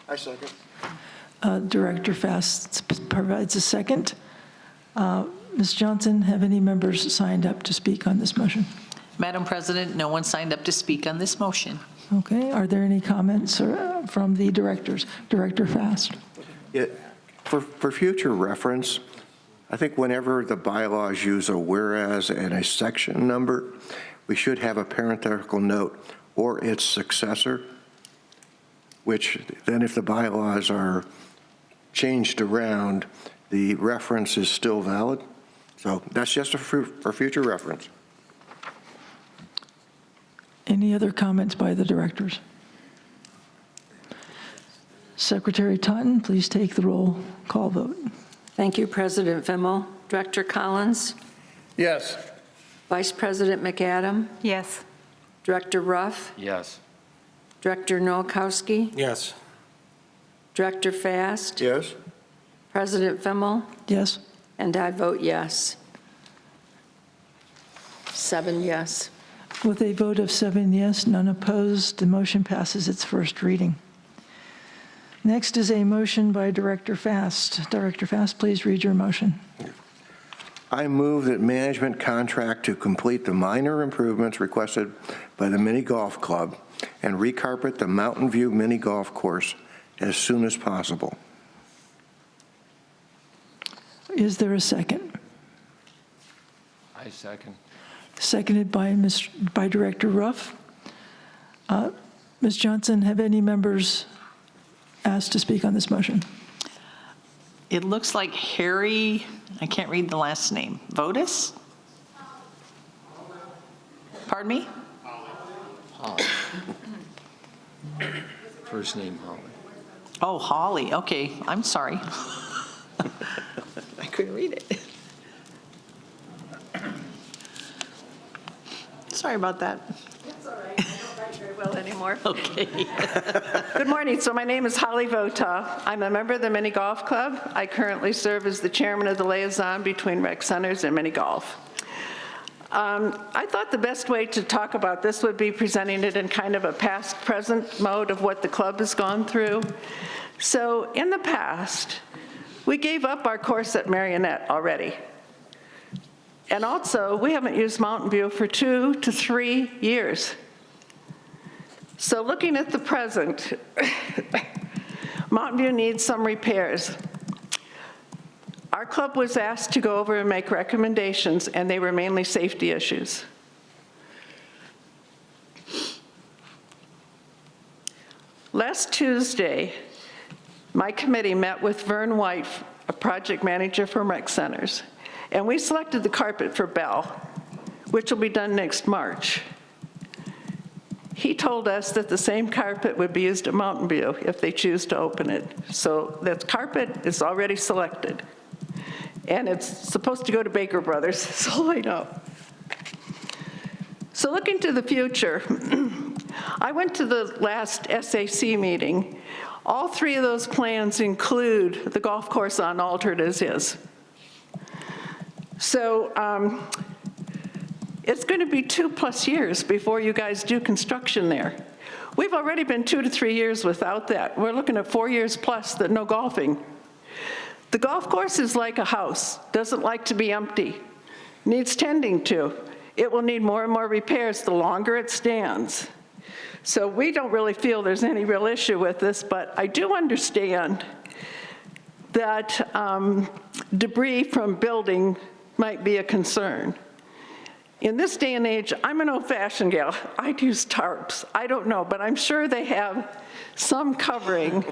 I second. Director Fast provides a second. Ms. Johnson, have any members signed up to speak on this motion? Madam President, no one signed up to speak on this motion. Okay, are there any comments from the directors? Director Fast. Yeah, for future reference, I think whenever the bylaws use a whereas and a section number, we should have a parenthetical note or its successor, which then if the bylaws are changed around, the reference is still valid. So that's just for future reference. Any other comments by the directors? Secretary Totten, please take the roll call vote. Thank you, President Fimmel. Director Collins. Yes. Vice President McAdam. Yes. Director Ruff. Yes. Director Noakowski. Yes. Director Fast. Yes. President Fimmel. Yes. And I vote yes. 7 yes. With a vote of 7 yes, none opposed, the motion passes its first reading. Next is a motion by Director Fast. Director Fast, please read your motion. I move that management contract to complete the minor improvements requested by the mini golf club and recarpet the Mountain View mini golf course as soon as possible. Is there a second? I second. Seconded by Director Ruff. Ms. Johnson, have any members asked to speak on this motion? It looks like Harry, I can't read the last name, Votis? Pardon me? Holly. First name Holly. Oh, Holly, okay, I'm sorry. I couldn't read it. Sorry about that. It's all right. I don't write very well anymore. Okay. Good morning. So my name is Holly Vota. I'm a member of the Mini Golf Club. I currently serve as the chairman of the liaison between rec centers and mini golf. I thought the best way to talk about this would be presenting it in kind of a past-present mode of what the club has gone through. So in the past, we gave up our course at Marionette already. And also, we haven't used Mountain View for 2 to 3 years. So looking at the present, Mountain View needs some repairs. Our club was asked to go over and make recommendations, and they were mainly safety issues. Last Tuesday, my committee met with Vern White, a project manager for rec centers, and we selected the carpet for Bell, which will be done next March. He told us that the same carpet would be used at Mountain View if they choose to open it. So that carpet is already selected. And it's supposed to go to Baker Brothers, so I know. So looking to the future, I went to the last SAC meeting. All 3 of those plans include the golf course unaltered as is. So it's going to be 2+ years before you guys do construction there. We've already been 2 to 3 years without that. We're looking at 4 years plus that no golfing. The golf course is like a house, doesn't like to be empty, needs tending to. It will need more and more repairs the longer it stands. So we don't really feel there's any real issue with this, but I do understand that debris from building might be a concern. In this day and age, I'm an old-fashioned gal. I'd use tarps. I don't know, but I'm sure they have some covering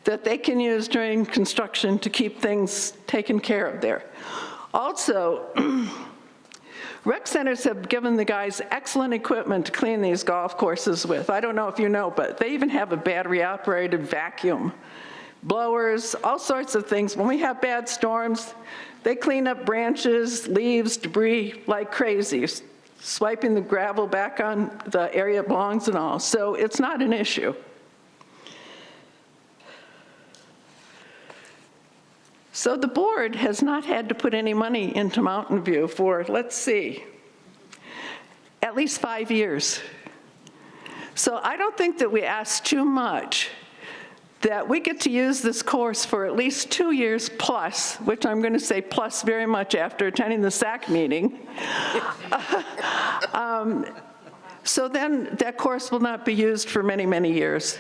that they can use during construction to keep things taken care of there. Also, rec centers have given the guys excellent equipment to clean these golf courses with. I don't know if you know, but they even have a battery-operated vacuum, blowers, all sorts of things. When we have bad storms, they clean up branches, leaves, debris like crazy, swiping the gravel back on the area it belongs and all. So it's not an issue. So the board has not had to put any money into Mountain View for, let's see, at least 5 years. So I don't think that we ask too much, that we get to use this course for at least 2 years plus, which I'm going to say plus very much after attending the SAC meeting. So then that course will not be used for many, many years.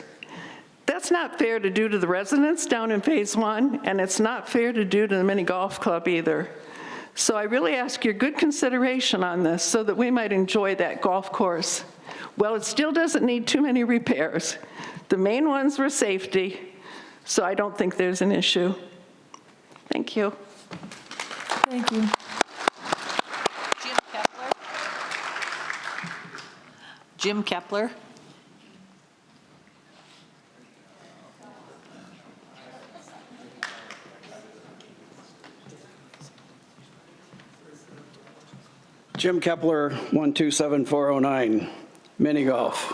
That's not fair to do to the residents down in Phase 1, and it's not fair to do to the mini golf club either. So I really ask your good consideration on this so that we might enjoy that golf course. Well, it still doesn't need too many repairs. The main ones were safety, so I don't think there's an issue. Thank you. Thank you. Jim Kepler. Jim Kepler, 127409, mini golf.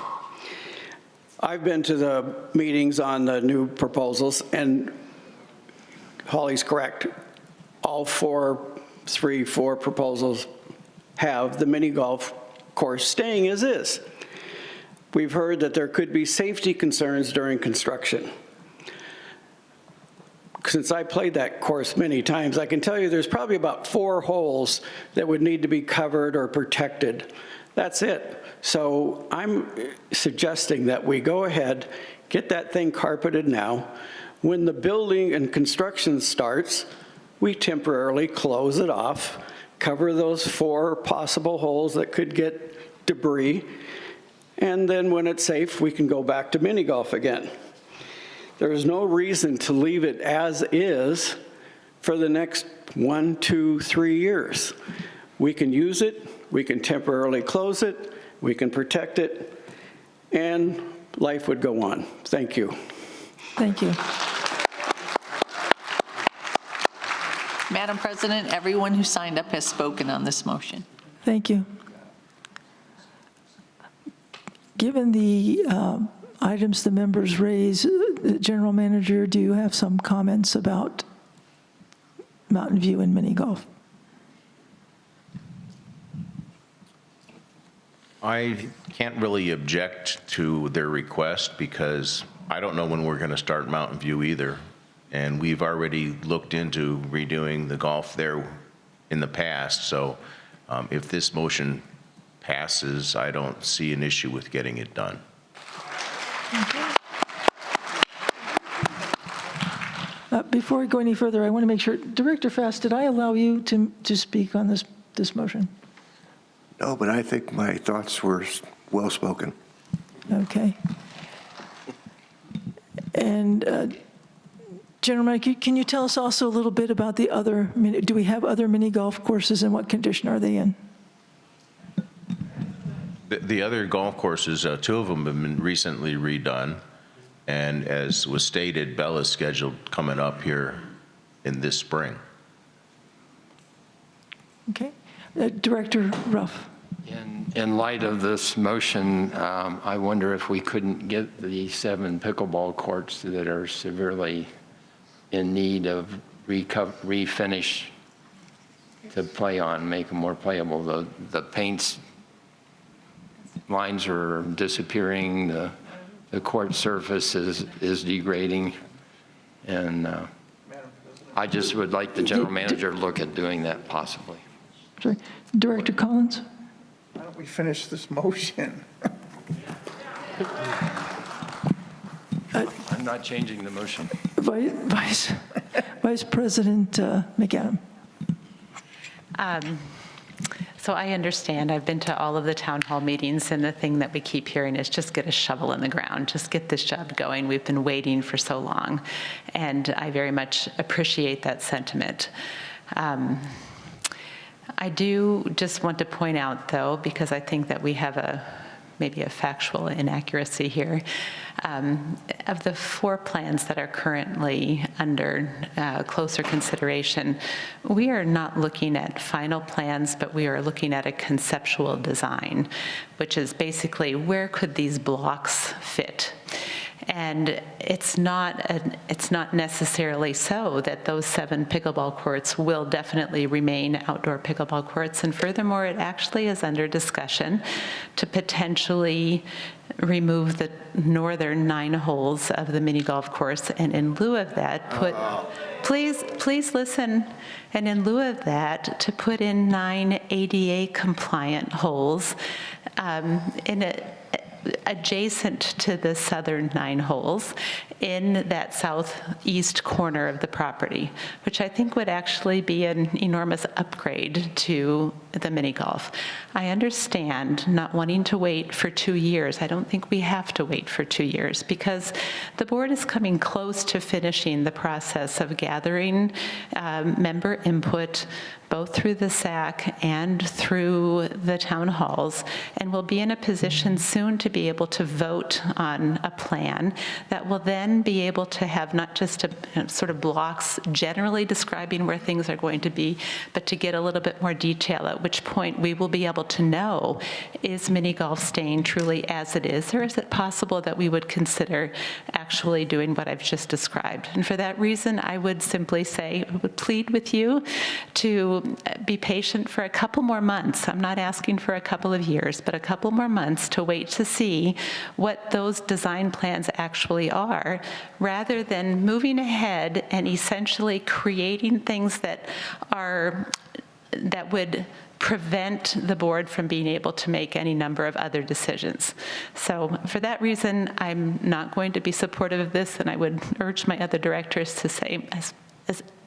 I've been to the meetings on the new proposals, and Holly's correct. All 4 proposals have the mini golf course staying as is. We've heard that there could be safety concerns during construction. Since I played that course many times, I can tell you there's probably about 4 holes that would need to be covered or protected. That's it. So I'm suggesting that we go ahead, get that thing carpeted now. When the building and construction starts, we temporarily close it off, cover those 4 possible holes that could get debris, and then when it's safe, we can go back to mini golf again. There is no reason to leave it as is for the next 1, 2, 3 years. We can use it, we can temporarily close it, we can protect it, and life would go on. Thank you. Thank you. Madam President, everyone who signed up has spoken on this motion. Thank you. Given the items the members raise, General Manager, do you have some comments about Mountain View and mini golf? I can't really object to their request because I don't know when we're going to start Mountain View either. And we've already looked into redoing the golf there in the past. So if this motion passes, I don't see an issue with getting it done. Okay. Before we go any further, I want to make sure, Director Fast, did I allow you to speak on this motion? No, but I think my thoughts were well spoken. Okay. And General Manager, can you tell us also a little bit about the other, do we have other mini golf courses and what condition are they in? The other golf courses, 2 of them have been recently redone. And as was stated, Bell is scheduled coming up here in this spring. Okay. Director Ruff. In light of this motion, I wonder if we couldn't get the 7 pickleball courts that are severely in need of refinish to play on, make them more playable. The paints lines are disappearing, the court surface is degrading, and I just would like the General Manager to look at doing that possibly. Sorry. Director Collins? Why don't we finish this motion? I'm not changing the motion. Vice President McAdam. So I understand. I've been to all of the town hall meetings, and the thing that we keep hearing is just get a shovel in the ground, just get this job going. We've been waiting for so long, and I very much appreciate that sentiment. I do just want to point out, though, because I think that we have maybe a factual inaccuracy here. Of the 4 plans that are currently under closer consideration, we are not looking at final plans, but we are looking at a conceptual design, which is basically where could these blocks fit? And it's not necessarily so that those 7 pickleball courts will definitely remain outdoor pickleball courts. And furthermore, it actually is under discussion to potentially remove the northern 9 holes of the mini golf course, and in lieu of that, please listen, and in lieu of that, to put in 9 ADA compliant holes adjacent to the southern 9 holes in that southeast corner of the property, which I think would actually be an enormous upgrade to the mini golf. I understand not wanting to wait for 2 years. I don't think we have to wait for 2 years because the board is coming close to finishing the process of gathering member input both through the SAC and through the town halls, and we'll be in a position soon to be able to vote on a plan that will then be able to have not just sort of blocks generally describing where things are going to be, but to get a little bit more detail, at which point we will be able to know, is mini golf staying truly as it is, or is it possible that we would consider actually doing what I've just described? And for that reason, I would simply say, I would plead with you to be patient for a couple more months. I'm not asking for a couple of years, but a couple more months to wait to see what those design plans actually are, rather than moving ahead and essentially creating things that are that would prevent the board from being able to make any number of other decisions. So for that reason, I'm not going to be supportive of this, and I would urge my other directors to say,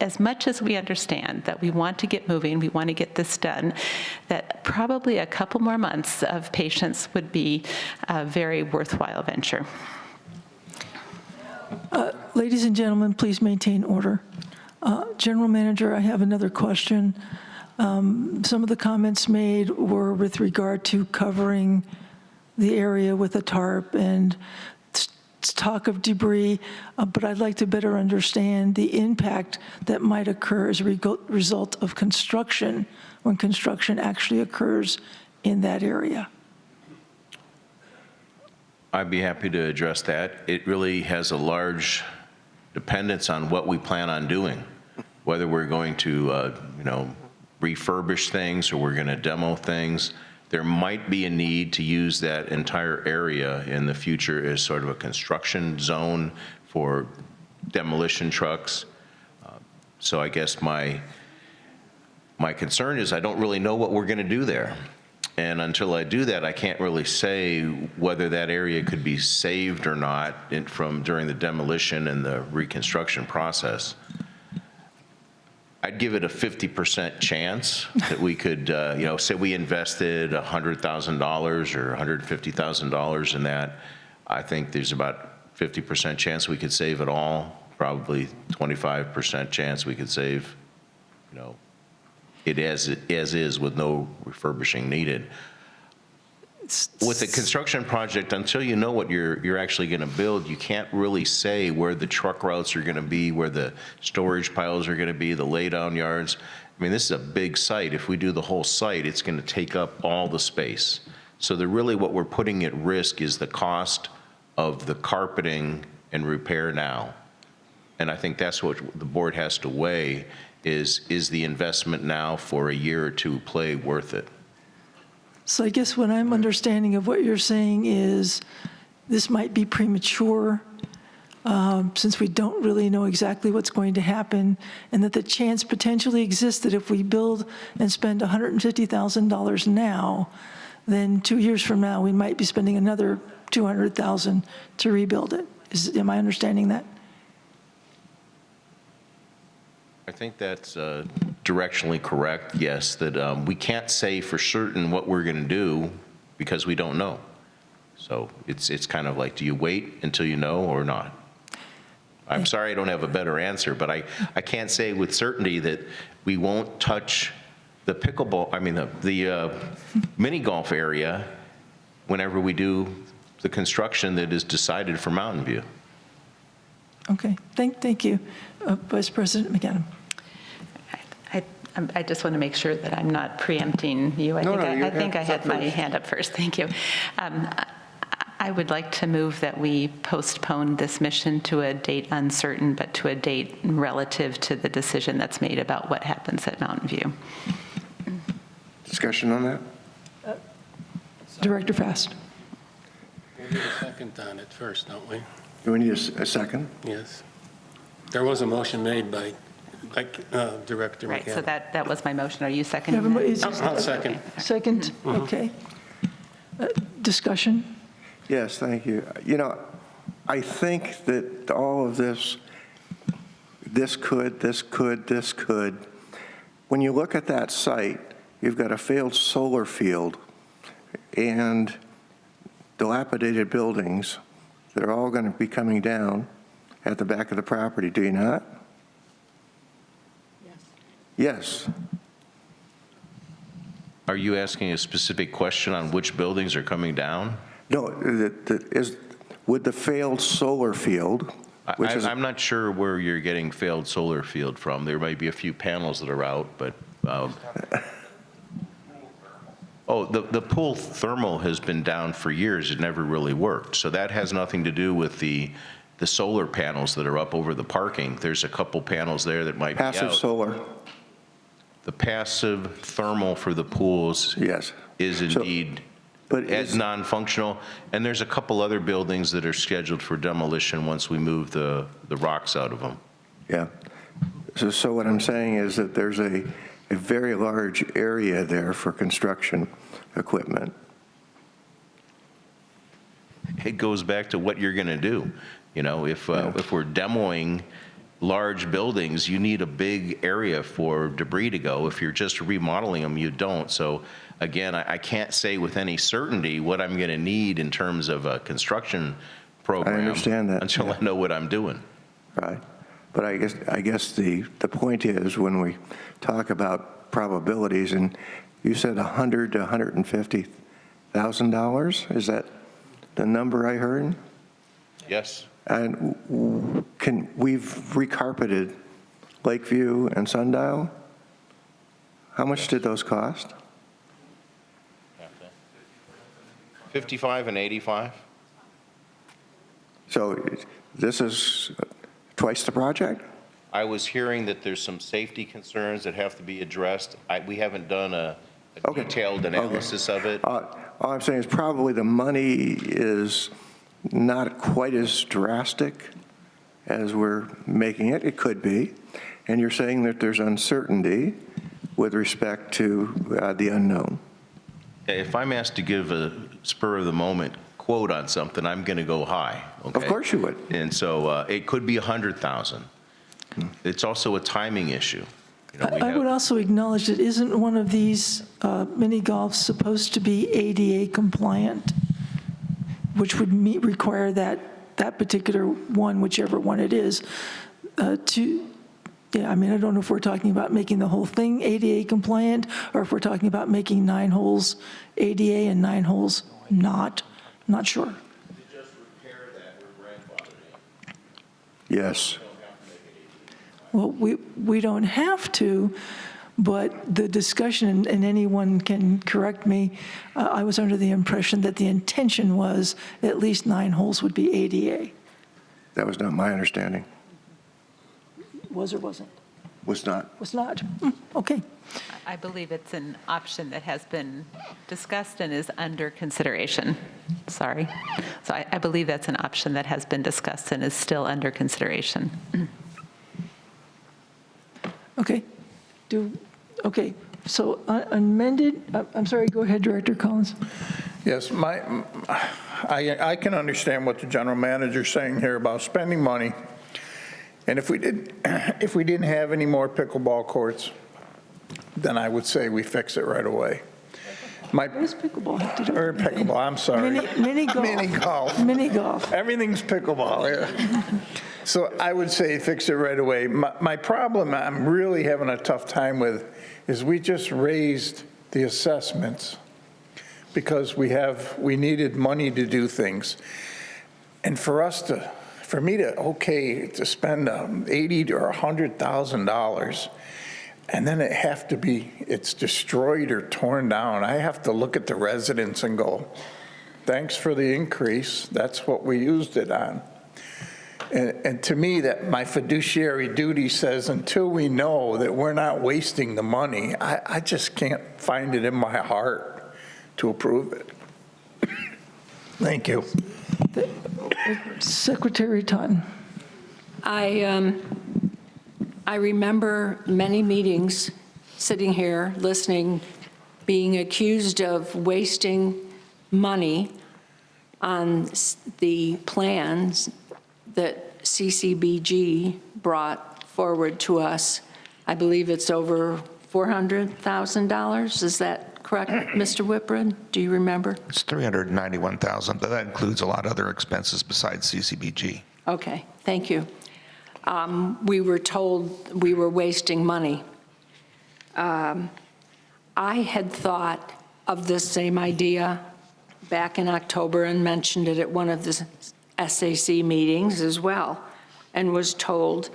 as much as we understand that we want to get moving, we want to get this done, that probably a couple more months of patience would be a very worthwhile venture. Ladies and gentlemen, please maintain order. General Manager, I have another question. Some of the comments made were with regard to covering the area with a tarp and talk of debris, but I'd like to better understand the impact that might occur as a result of construction when construction actually occurs in that area. I'd be happy to address that. It really has a large dependence on what we plan on doing, whether we're going to, refurbish things or we're going to demo things. There might be a need to use that entire area in the future as sort of a construction zone for demolition trucks. So I guess my concern is I don't really know what we're going to do there. And until I do that, I can't really say whether that area could be saved or not from during the demolition and the reconstruction process. I'd give it a 50% chance that we could, say we invested $100,000 or $150,000 in that. I think there's about 50% chance we could save it all, probably 25% chance we could save, it as is with no refurbishing needed. With a construction project, until you know what you're actually going to build, you can't really say where the truck routes are going to be, where the storage piles are going to be, the laydown yards. I mean, this is a big site. If we do the whole site, it's going to take up all the space. So what we're putting at risk is the cost of the carpeting and repair now. And I think that's what the board has to weigh is the investment now for a year or two play worth it? So I guess what I'm understanding of what you're saying is this might be premature since we don't really know exactly what's going to happen, and that the chance potentially exists that if we build and spend $150,000 now, then 2 years from now, we might be spending another $200,000 to rebuild it. Am I understanding that? I think that's directionally correct, yes, that we can't say for certain what we're going to do because we don't know. So it's kind of like, do you wait until you know or not? I'm sorry I don't have a better answer, but I can't say with certainty that we won't touch the the mini golf area whenever we do the construction that is decided for Mountain View. Okay, thank you. Vice President McAdam. I just want to make sure that I'm not preempting you. I think I had my hand up first. Thank you. I would like to move that we postpone this mission to a date uncertain, but to a date relative to the decision that's made about what happens at Mountain View. Discussion on that? Director Fast. We need a second on it first, don't we? Do we need a second? Yes. There was a motion made by Director McAdam. Right, so that was my motion. Are you seconding that? I'll second. Second, okay. Discussion? Yes, thank you. I think that all of this could. When you look at that site, you've got a failed solar field and dilapidated buildings that are all going to be coming down at the back of the property, do you not? Yes. Are you asking a specific question on which buildings are coming down? No, would the failed solar field, I'm not sure where you're getting failed solar field from. There might be a few panels that are out, but the pool thermal has been down for years. It never really worked. So that has nothing to do with the solar panels that are up over the parking. There's a couple panels there that might be out. Passive solar. The passive thermal for the pools is indeed non-functional. And there's a couple other buildings that are scheduled for demolition once we move the rocks out of them. Yeah. So what I'm saying is that there's a a very large area there for construction equipment. It goes back to what you're going to do. You know, if we're demoing large buildings, you need a big area for debris to go. If you're just remodeling them, you don't. So again, I can't say with any certainty what I'm going to need in terms of a construction program. I understand that. Until I know what I'm doing. Right. But I guess the point is, when we talk about probabilities, and you said $100,000 to $150,000, is that the number I heard? Yes. And we've recarpeted Lakeview and Sundial. How much did those cost? 55 and 85. So this is twice the project? I was hearing that there's some safety concerns that have to be addressed. We haven't done a detailed analysis of it. All I'm saying is probably the money is not quite as drastic as we're making it. It could be. And you're saying that there's uncertainty with respect to the unknown. If I'm asked to give a spur of the moment quote on something, I'm going to go high. Okay? Of course you would. And so it could be 100,000. It's also a timing issue. You know, I would also acknowledge that isn't one of these mini golfs supposed to be ADA compliant, which would require that particular one, whichever one it is, yeah, I mean, I don't know if we're talking about making the whole thing ADA compliant, or if we're talking about making 9 holes ADA and 9 holes not. I'm not sure. Yes. Well, we don't have to, but the discussion, and anyone can correct me, I was under the impression that the intention was at least 9 holes would be ADA. That was not my understanding. Was or wasn't? Was not. Was not. Okay. I believe it's an option that has been discussed and is under consideration. Sorry. So I believe that's an option that has been discussed and is still under consideration. Okay. Okay. So amended, I'm sorry, go ahead, Director Collins. Yes, I can understand what the general manager's saying here about spending money. And if we didn't have any more pickleball courts, then I would say we fix it right away. What does pickleball have to do? Or pickleball, I'm sorry. Mini golf. Mini golf. Mini golf. Everything's pickleball, yeah. So I would say fix it right away. My problem I'm really having a tough time with is we just raised the assessments because we needed money to do things. And for me to spend $80,000 or $100,000, and then it's destroyed or torn down. I have to look at the residents and go, thanks for the increase. That's what we used it on. And to me, that my fiduciary duty says until we know that we're not wasting the money, I just can't find it in my heart to approve it. Thank you. Secretary Totten. I remember many meetings, sitting here, listening, being accused of wasting money on the plans that CCBG brought forward to us. I believe it's over $400,000. Is that correct, Mr. Whitbread? Do you remember? It's $391,000, but that includes a lot of other expenses besides CCBG. Okay, thank you. We were told we were wasting money. I had thought of this same idea back in October and mentioned it at one of the SAC meetings as well, and was told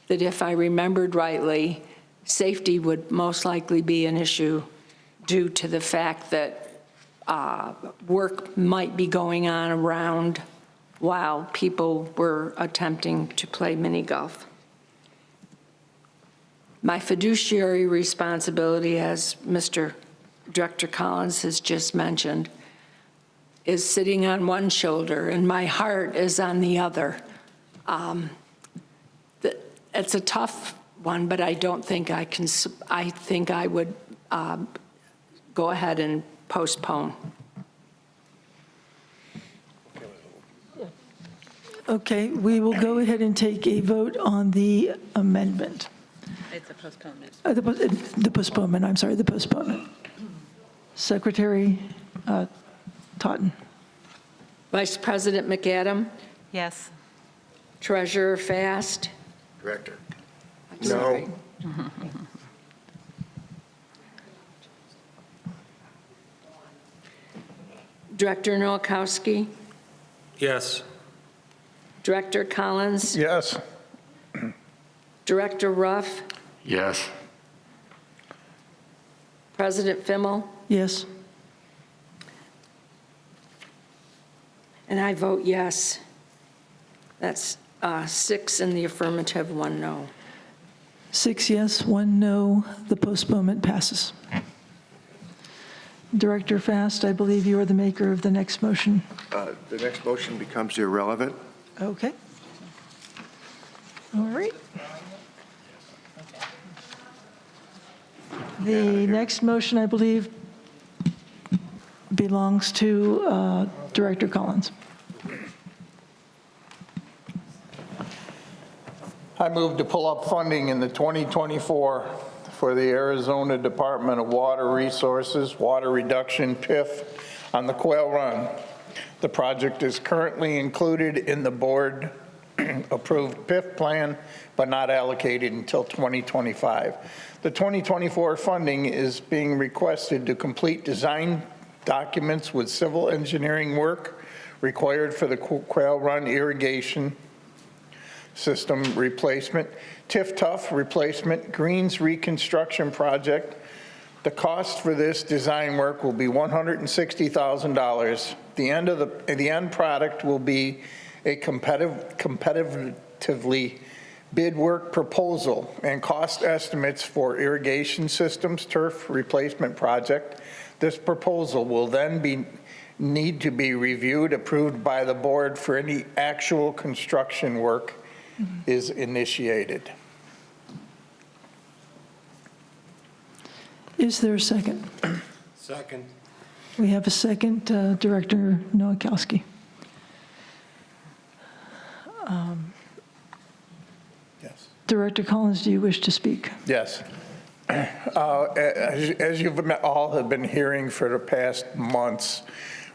that if I remembered rightly, safety would most likely be an issue due to the fact that work might be going on around while people were attempting to play mini golf. My fiduciary responsibility, as Mr. Director Collins has just mentioned, is sitting on one shoulder and my heart is on the other. It's a tough one, but I don't think I can, I think I would go ahead and postpone. Okay, we will go ahead and take a vote on the amendment. It's a postponement. The postponement, I'm sorry, the postponement. Secretary Totten. Vice President McAdam? Yes. Treasurer Fast? Director. Sorry. Director Nowakowski? Yes. Director Collins? Yes. Director Ruff? Yes. President Fimmel? Yes. And I vote yes. That's 6 in the affirmative, 1 no. 6 yes, 1 no. The postponement passes. Director Fast, I believe you are the maker of the next motion. The next motion becomes irrelevant. Okay. All right. The next motion, I believe, belongs to Director Collins. I move to pull up funding in the 2024 for the Arizona Department of Water Resources Water Reduction PIF on the Quail Run. The project is currently included in the board-approved PIF plan, but not allocated until 2025. The 2024 funding is being requested to complete design documents with civil engineering work required for the Quail Run irrigation system replacement, TIF-Tuff replacement, greens reconstruction project. The cost for this design work will be $160,000. The end product will be a competitively bid work proposal and cost estimates for irrigation systems turf replacement project. This proposal will then need to be reviewed, approved by the board for any actual construction work is initiated. Is there a second? Second. We have a second, Director Nowakowski. Yes. Director Collins, do you wish to speak? Yes. As you've all have been hearing for the past months,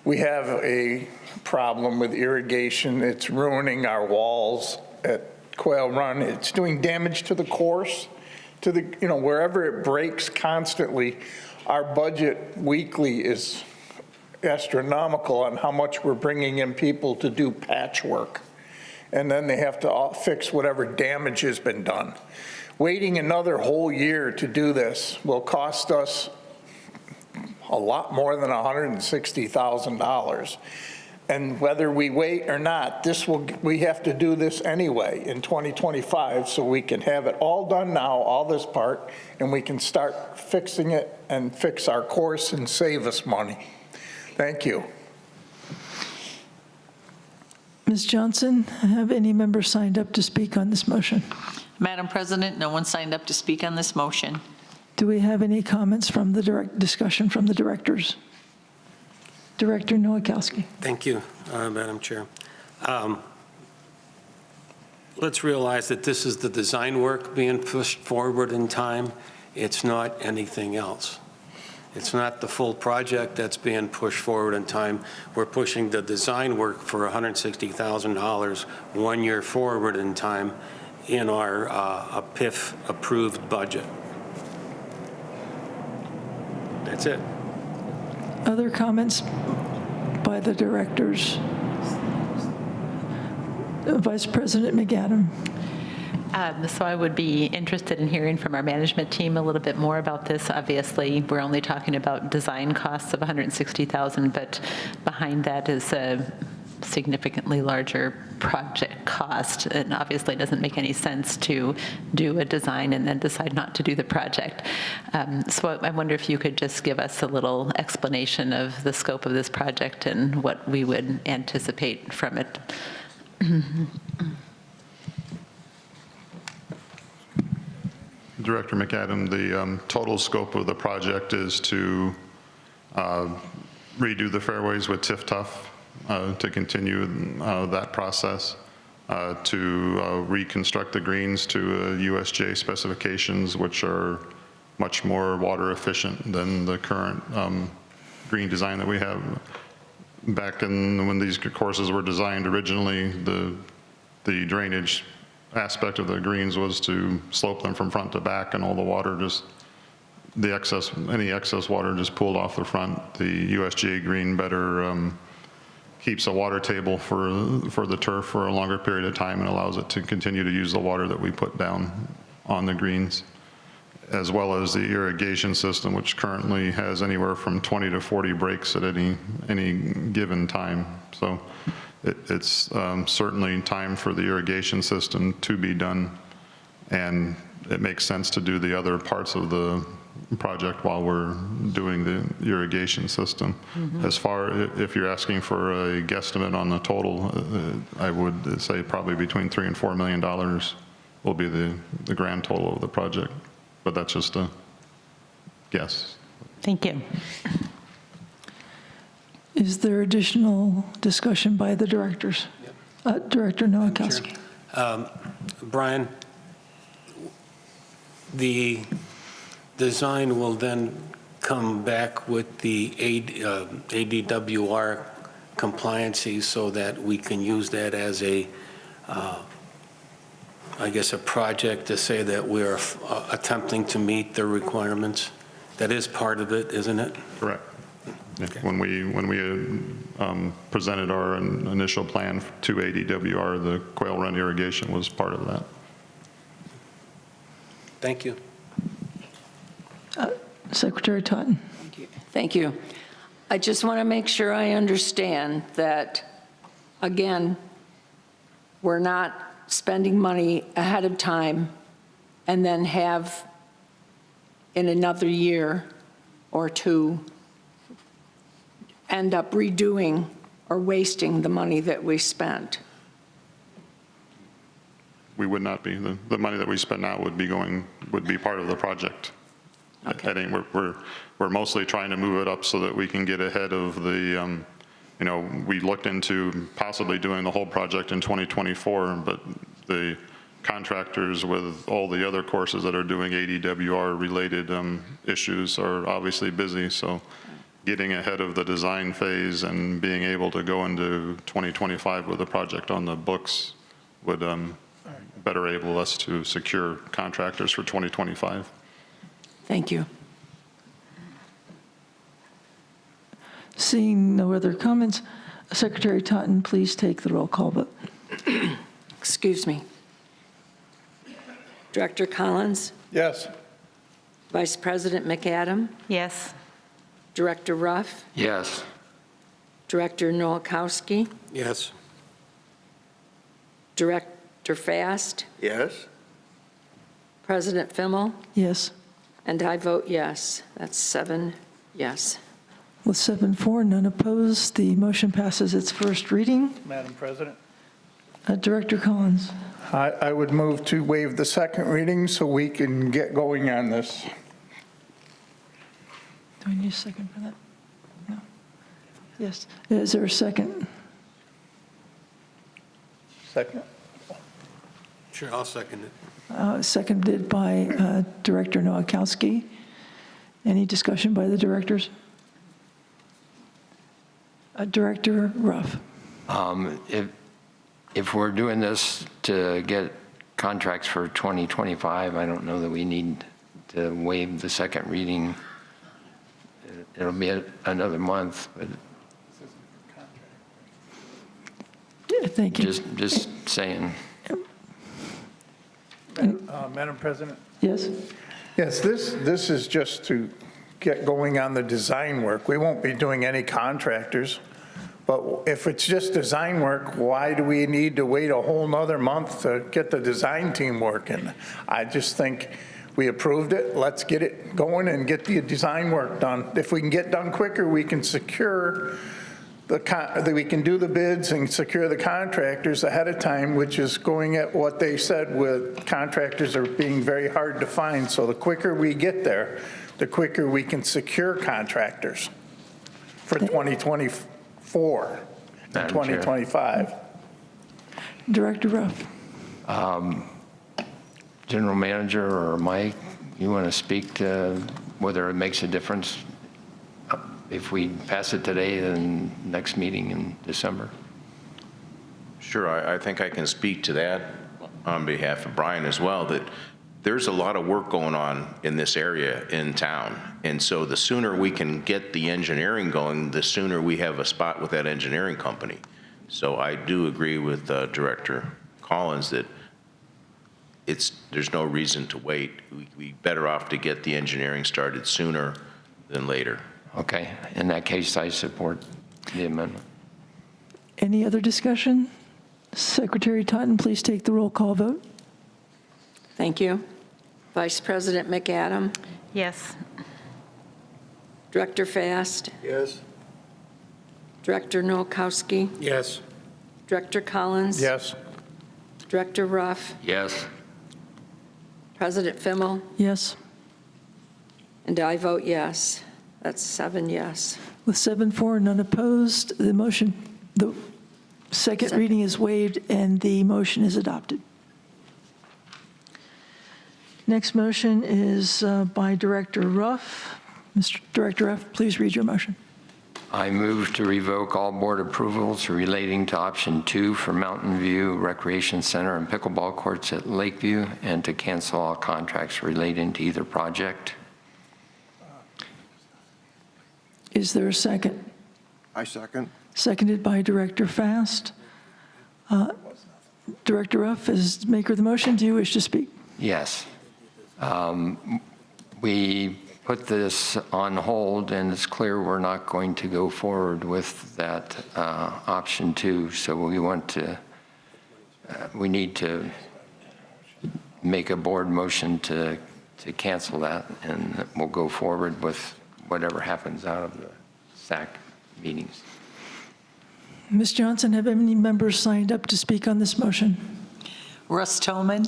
we have a problem with irrigation. It's ruining our walls at Quail Run. It's doing damage to the course, to the, wherever it breaks constantly. Our budget weekly is astronomical on how much we're bringing in people to do patchwork. And then they have to fix whatever damage has been done. Waiting another whole year to do this will cost us a lot more than $160,000. And whether we wait or not, we have to do this anyway in 2025, so we can have it all done now, all this part, and we can start fixing it and fix our course and save us money. Thank you. Ms. Johnson, have any members signed up to speak on this motion? Madam President, no one signed up to speak on this motion. Do we have any comments from the discussion from the directors? Director Nowakowski. Thank you, Madam Chair. Let's realize that this is the design work being pushed forward in time. It's not anything else. It's not the full project that's being pushed forward in time. We're pushing the design work for $160,000 1 year forward in time in our PIF approved budget. That's it. Other comments by the directors? Vice President McAdam. So I would be interested in hearing from our management team a little bit more about this. Obviously, we're only talking about design costs of $160,000, but behind that is a significantly larger project cost. And obviously, it doesn't make any sense to do a design and then decide not to do the project. So I wonder if you could just give us a little explanation of the scope of this project and what we would anticipate from it. Director McAdam, the total scope of the project is to redo the fairways with Tiff-Tuff to continue that process, to reconstruct the greens to USJ specifications, which are much more water efficient than the current green design that we have. Back when these courses were designed originally, the drainage aspect of the greens was to slope them from front to back, and all the water any excess water just pooled off the front. The USGA green better keeps a water table for the turf for a longer period of time and allows it to continue to use the water that we put down on the greens, as well as the irrigation system, which currently has anywhere from 20 to 40 breaks at any given time. So it's certainly time for the irrigation system to be done, and it makes sense to do the other parts of the project while we're doing the irrigation system. As far, if you're asking for a guesstimate on the total, I would say probably between $3 and $4 million will be the grand total of the project, but that's just a guess. Thank you. Is there additional discussion by the directors? Director Nowakowski. Brian, the design will then come back with the ADWR compliancy so that we can use that as I guess, a project to say that we're attempting to meet the requirements. That is part of it, isn't it? Correct. Okay. When we presented our initial plan to ADWR, the quail run irrigation was part of that. Thank you. Secretary Totten. Thank you. I just want to make sure I understand that, again, we're not spending money ahead of time and then have in another year or two end up redoing or wasting the money that we spent. We would not be. The money that we spend now would be part of the project. Okay. We're mostly trying to move it up so that we can get ahead of the, we looked into possibly doing the whole project in 2024, but the contractors with all the other courses that are doing ADWR related issues are obviously busy. So getting ahead of the design phase and being able to go into 2025 with the project on the books would better enable us to secure contractors for 2025. Thank you. Seeing no other comments, Secretary Totten, please take the roll call vote. Excuse me. Director Collins? Yes. Vice President McAdam? Yes. Director Ruff? Yes. Director Nowakowski? Yes. Director Fast? Yes? President Fimmel? Yes. And I vote yes. That's 7 yes. With 7-4, none opposed, the motion passes its first reading. Madam President? Director Collins. I would move to waive the second reading so we can get going on this. Do I need a second for that? No. Yes. Is there a second? Second. Sure, I'll second it. Seconded by Director Nowakowski. Any discussion by the directors? Director Ruff. If we're doing this to get contracts for 2025, I don't know that we need to waive the second reading. It'll be another month, but thank you. Just saying. Madam President? Yes. Yes, this is just to get going on the design work. We won't be doing any contractors. But if it's just design work, why do we need to wait a whole nother month to get the design team working? I just think we approved it. Let's get it going and get the design work done. If we can get done quicker, we can secure that we can do the bids and secure the contractors ahead of time, which is going at what they said with contractors are being very hard to find. So the quicker we get there, the quicker we can secure contractors for 2024 and 2025. Director Ruff. General Manager or Mike, you want to speak to whether it makes a difference if we pass it today, then next meeting in December? Sure, I think I can speak to that on behalf of Brian as well, that there's a lot of work going on in this area in town. And so the sooner we can get the engineering going, the sooner we have a spot with that engineering company. So I do agree with Director Collins that there's no reason to wait. We better off to get the engineering started sooner than later. Okay, in that case, I support the amendment. Any other discussion? Secretary Totten, please take the roll call vote. Thank you. Vice President McAdam? Yes. Director Fast? Yes. Director Nowakowski? Yes. Director Collins? Yes. Director Ruff? Yes. President Fimmel? Yes. And I vote yes. That's 7 yes. With 7-4, none opposed, the motion, the second reading is waived and the motion is adopted. Next motion is by Director Ruff. Mr. Director Ruff, please read your motion. I move to revoke all board approvals relating to option 2 for Mountain View Recreation Center and pickleball courts at Lakeview, and to cancel all contracts relating to either project. Is there a second? I second. Seconded by Director Fast. Director Ruff, as maker of the motion, do you wish to speak? Yes. We put this on hold, and it's clear we're not going to go forward with that option 2. So we need to make a board motion to cancel that, and we'll go forward with whatever happens out of the SAC meetings. Ms. Johnson, have any members signed up to speak on this motion? Russ Tolman.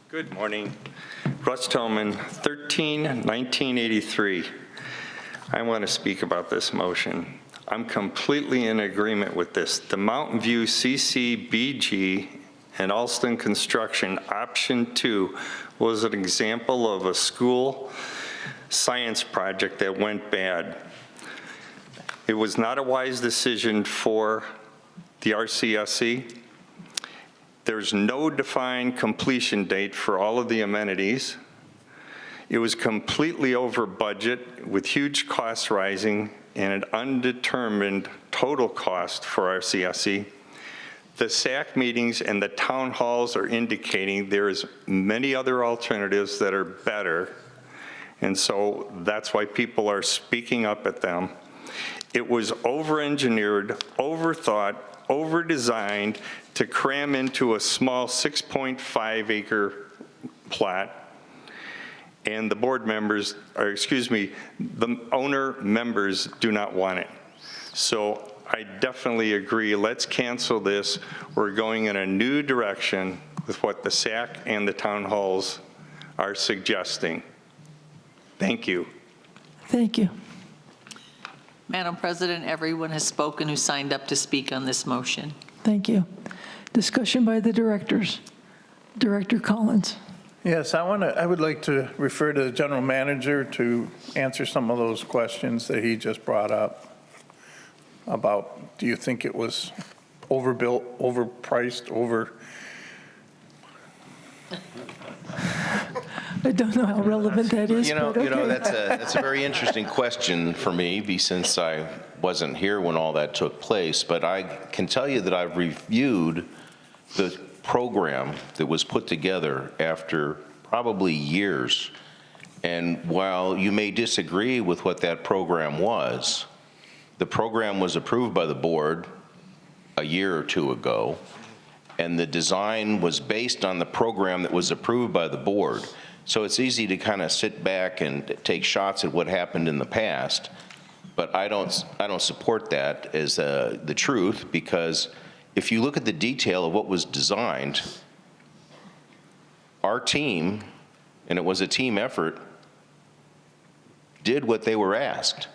Good morning. Russ Tolman, 13-1983. I want to speak about this motion. I'm completely in agreement with this. The Mountain View CCBG and Alston Construction Option 2 was an example of a school science project that went bad. It was not a wise decision for the RCSC. There's no defined completion date for all of the amenities. It was completely over budget with huge costs rising and an undetermined total cost for RCSC. The SAC meetings and the town halls are indicating there is many other alternatives that are better, and so that's why people are speaking up at them. It was over-engineered, overthought, over-designed to cram into a small 6.5-acre plot, and the board members, or excuse me, the owner members do not want it. So I definitely agree, let's cancel this. We're going in a new direction with what the SAC and the town halls are suggesting. Thank you. Thank you. Madam President, everyone has spoken who signed up to speak on this motion. Thank you. Discussion by the directors. Director Collins. Yes, I would like to refer to the general manager to answer some of those questions that he just brought up about, do you think it was overbuilt, overpriced, over? I don't know how relevant that is, but okay. That's a very interesting question for me, since I wasn't here when all that took place. But I can tell you that I've reviewed the program that was put together after probably years. And while you may disagree with what that program was, the program was approved by the board a year or two ago, and the design was based on the program that was approved by the board. So it's easy to kind of sit back and take shots at what happened in the past, but I don't support that as the truth, because if you look at the detail of what was designed, our team, and it was a team effort, did what they were asked.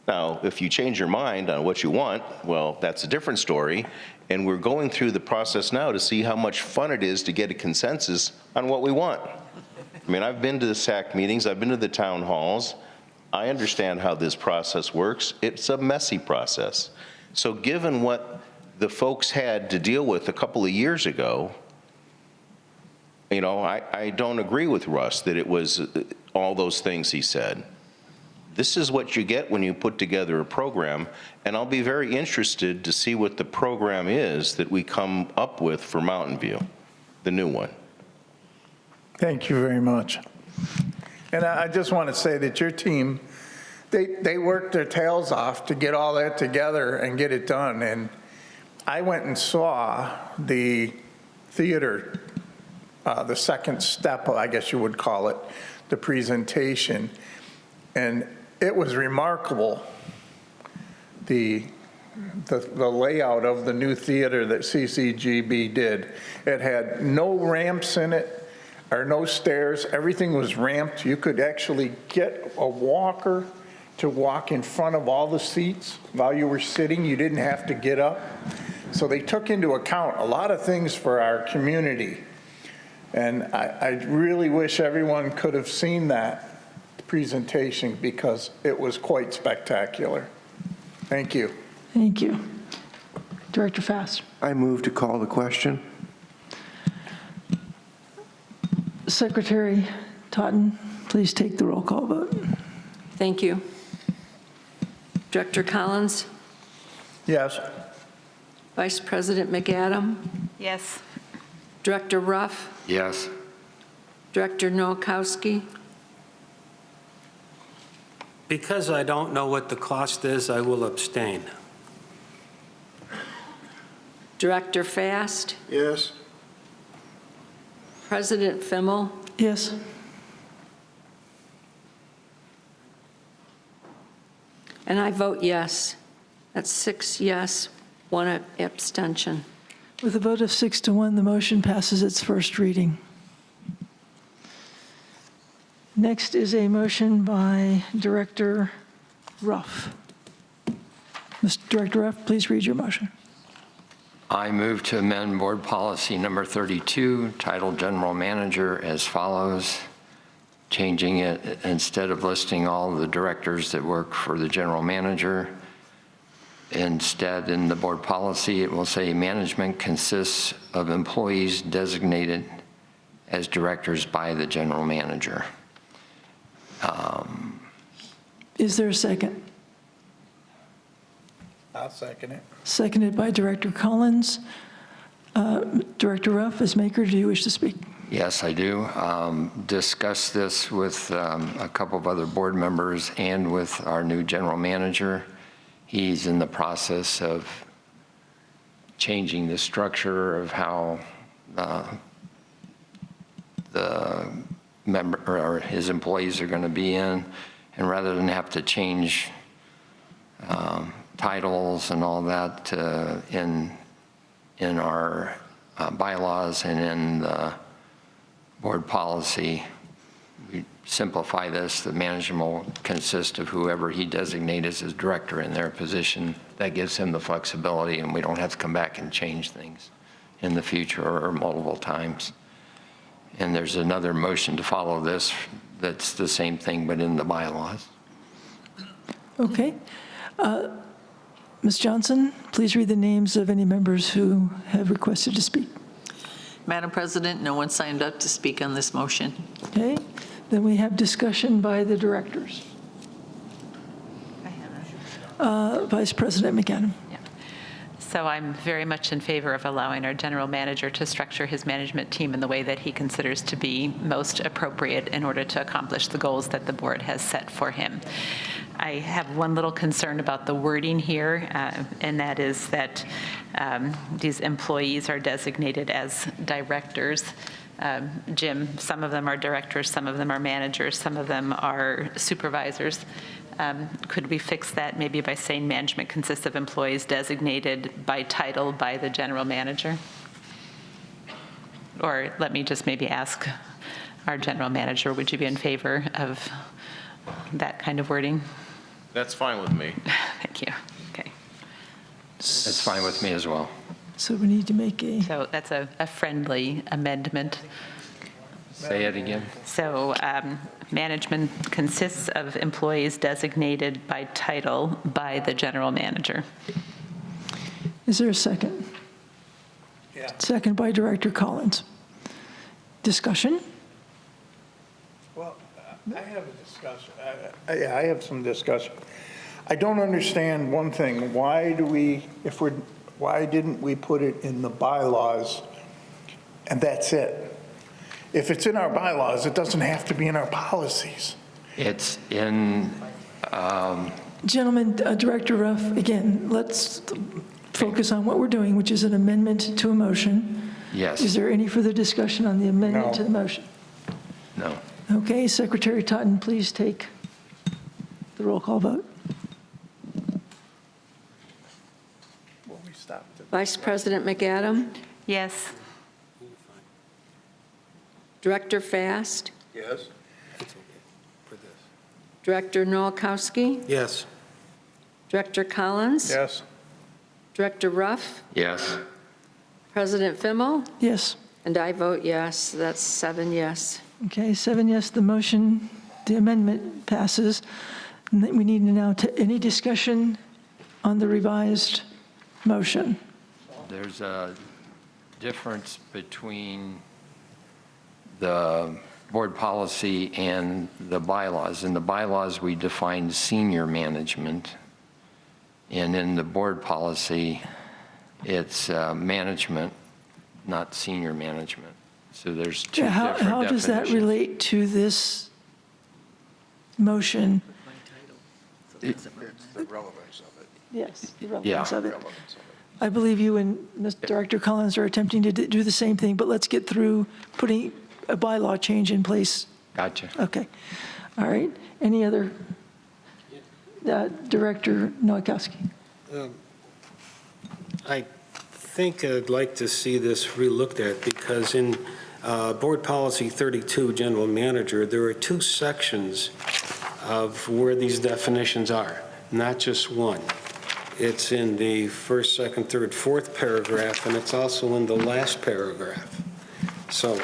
Now, if you change your mind on what you want, well, that's a different story, and we're going through the process now to see how much fun it is to get a consensus on what we want. I mean, I've been to the SAC meetings, I've been to the town halls, I understand how this process works. It's a messy process. So given what the folks had to deal with a couple of years ago, you know, I don't agree with Russ that it was all those things he said. This is what you get when you put together a program, and I'll be very interested to see what the program is that we come up with for Mountain View, the new one. Thank you very much. And I just want to say that your team, they worked their tails off to get all that together and get it done. And I went and saw the theater, the second step, I guess you would call it, the presentation. And it was remarkable, the layout of the new theater that CCGB did. It had no ramps in it, or no stairs. Everything was ramped. You could actually get a walker to walk in front of all the seats while you were sitting. You didn't have to get up. So they took into account a lot of things for our community. And I really wish everyone could have seen that presentation, because it was quite spectacular. Thank you. Thank you. Director Fast. I move to call the question. Secretary Totten, please take the roll call vote. Thank you. Director Collins? Yes. Vice President McAdam? Yes. Director Ruff? Yes. Director Nowakowski? Because I don't know what the cost is, I will abstain. Director Fast? Yes. President Fimmel? Yes. And I vote yes. That's 6 yes, 1 abstention. With a vote of 6-1, the motion passes its first reading. Next is a motion by Director Ruff. Mr. Director Ruff, please read your motion. I move to amend Board Policy Number 32, titled General Manager, as follows, changing it, instead of listing all the directors that work for the General Manager, instead in the Board Policy it will say management consists of employees designated as directors by the General Manager. Is there a second? I'll second it. Seconded by Director Collins. Director Ruff, as maker, do you wish to speak? Yes, I do. Discuss this with a couple of other board members and with our new general manager. He's in the process of changing the structure of how the member or his employees are going to be in, and rather than have to change titles and all that in our bylaws and in the board policy, we simplify this. The management will consist of whoever he designates as director in their position. That gives him the flexibility, and we don't have to come back and change things in the future or multiple times. And there's another motion to follow this that's the same thing but in the bylaws. Okay. Ms. Johnson, please read the names of any members who have requested to speak. Madam President, no one signed up to speak on this motion. Okay. Then we have discussion by the directors. Vice President McAdam. So I'm very much in favor of allowing our general manager to structure his management team in the way that he considers to be most appropriate in order to accomplish the goals that the board has set for him. I have one little concern about the wording here, and that is that these employees are designated as directors. Jim, some of them are directors, some of them are managers, some of them are supervisors. Could we fix that maybe by saying management consists of employees designated by title by the general manager? Or let me just maybe ask our general manager, would you be in favor of that kind of wording? That's fine with me. Thank you. Okay. It's fine with me as well. So we need to make a, So that's a friendly amendment. Say it again. So management consists of employees designated by title by the general manager. is there a second? Yeah. Second by Director Collins. Discussion? Well, I have a discussion. Yeah, I have some discussion. I don't understand one thing. Why didn't we put it in the bylaws and that's it? If it's in our bylaws, it doesn't have to be in our policies. It's in, Gentlemen, Director Ruff, again, let's focus on what we're doing, which is an amendment to a motion. yes. Is there any further discussion on the amendment No. to the motion? No. Okay, Secretary Totten, please take the roll call vote. Well, we stopped it. Vice President McAdam, Yes. Director Fast, Yes? Director Nowakowski, Yes. Director Collins, Yes? Director Ruff, Yes. President Fimmel, Yes. and I vote yes. That's 7 yes. Okay, 7 yes, the motion, the amendment passes. And then we need to now, any discussion on the revised motion? There's a difference between the board policy and the bylaws. In the bylaws, we define senior management. And in the board policy, it's management, not senior management. So there's two Yeah, different how does that definitions. relate to this motion? It's the relevance of it. Yes, the relevance Yeah. of it. I believe you and Mr. Director Collins are attempting to do the same thing, but let's get through putting a bylaw change in place. Gotcha. Okay. All right. Any other? Director Nowakowski. I think I'd like to see this relooked at because in Board Policy 32, General Manager, there are 2 sections of where these definitions are, not just one. It's in the first, second, third, fourth paragraph, and it's also in the last paragraph. So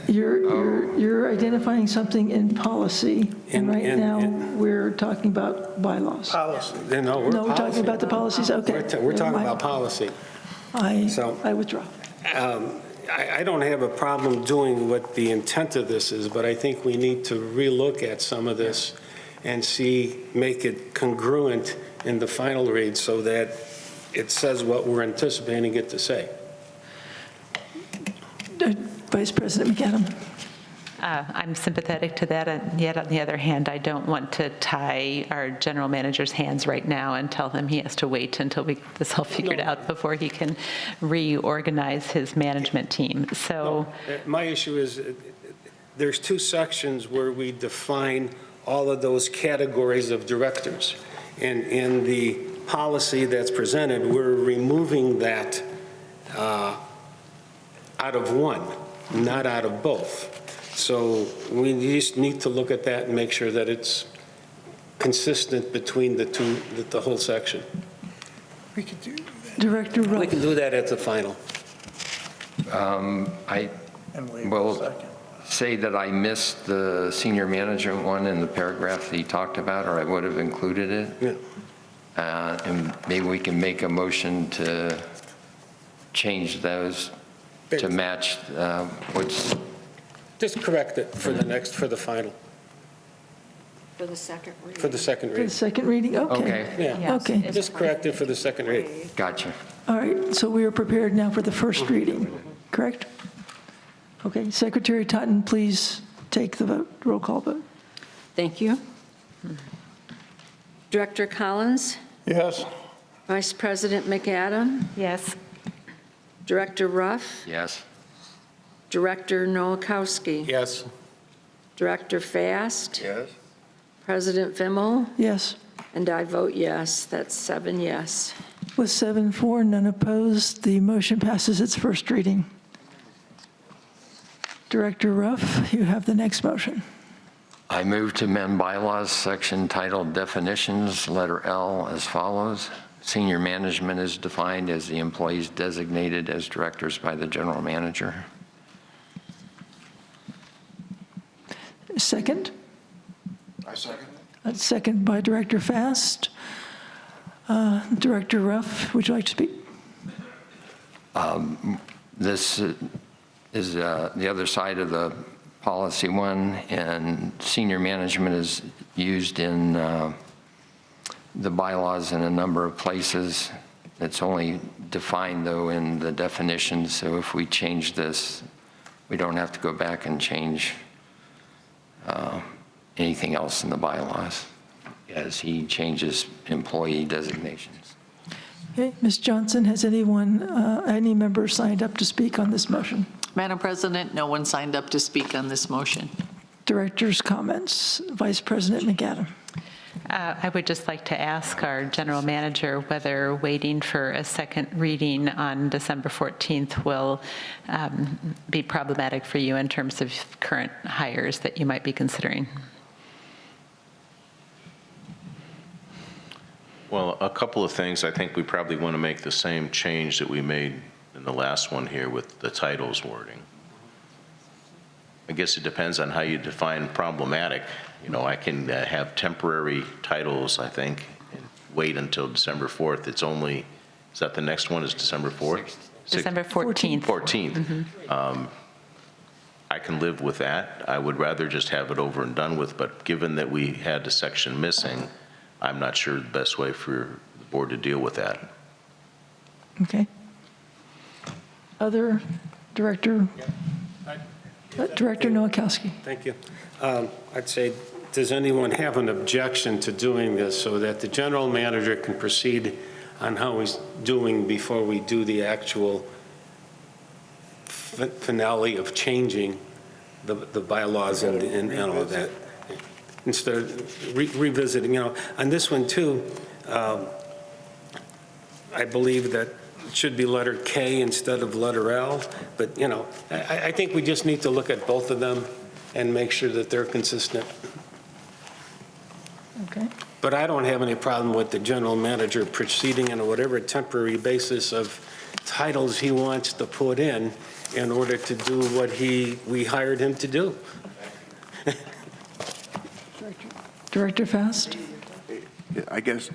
You're identifying something in policy, and right In- now, we're talking about bylaws. Policy. no, we're No, we're talking policy. about the policies, okay. We're talking Never about mind. policy. So- I withdraw. I don't have a problem doing what the intent of this is, but I think we need to relook at some of this and make it congruent in the final read so that it says what we're anticipating it to say. Vice President McAdam. I'm sympathetic to that, and yet on the other hand, I don't want to tie our general manager's hands right now and tell him he has to wait until we get this all figured out before he can reorganize his management team. So, My issue is there's 2 sections where we define all of those categories of directors. And in the policy that's presented, we're removing that out of one, not out of both. So we just need to look at that and make sure that it's consistent between the two, the whole section. We could do that. Director Ruff. We can do that at the final. I And wait a will second. say that I missed the senior management one in the paragraph that he talked about, or I would have included it. Yeah. And maybe we can make a motion to change those to match what's, Just correct it for the final, For the second reading. for the second For the read. second reading, okay. okay, Yeah, Okay, just correct it for the second read. gotcha. all right, so we are prepared now for the first reading, correct? Okay, Secretary Totten, please take the vote, roll call vote. Thank you. Director Collins, Yes? Vice President McAdam, yes. Director Ruff, Yes. Director Noakowski. Yes. Director Fast. Yes. President Fimmel. Yes. And I vote yes. That's 7 yes. With 7-4, none opposed, the motion passes its first reading. Director Ruff, you have the next motion. I move to amend bylaws section titled Definitions, letter L, as follows. Senior management is defined as the employees designated as directors by the general manager. Second? I second. That's second by Director Fast. Director Ruff, would you like to speak? This is the other side of the policy one, and senior management is used in the bylaws in a number of places. It's only defined, though, in the definitions, so if we change this, we don't have to go back and change anything else in the bylaws as he changes employee designations. Okay, Ms. Johnson, has anyone, any member signed up to speak on this motion? Madam President, no one signed up to speak on this motion. Director's comments. Vice President McAdam. I would just like to ask our general manager whether waiting for a second reading on December 14th will be problematic for you in terms of current hires that you might be considering. Well, a couple of things. I think we probably want to make the same change that we made in the last one here with the titles wording. I guess it depends on how you define problematic. You know, I can have temporary titles, I think, and wait until December 4th. It's only, is that the next one is December 4th? December 14th. 14th. Mm-hmm. I can live with that. I would rather just have it over and done with, but given that we had a section missing, I'm not sure the best way for the board to deal with that. Okay. Other Director? Director Noakowski. Thank you. I'd say, does anyone have an objection to doing this so that the general manager can proceed on how he's doing before we do the actual finale of changing the bylaws and all of that? Instead of revisiting, you know, on this one too, I believe that it should be letter K instead of letter L, but, you know, I think we just need to look at both of them and make sure that they're consistent. Okay. But I don't have any problem with the general manager proceeding on whatever temporary basis of titles he wants to put in order to do what we hired him to do. Director Fast? I guess,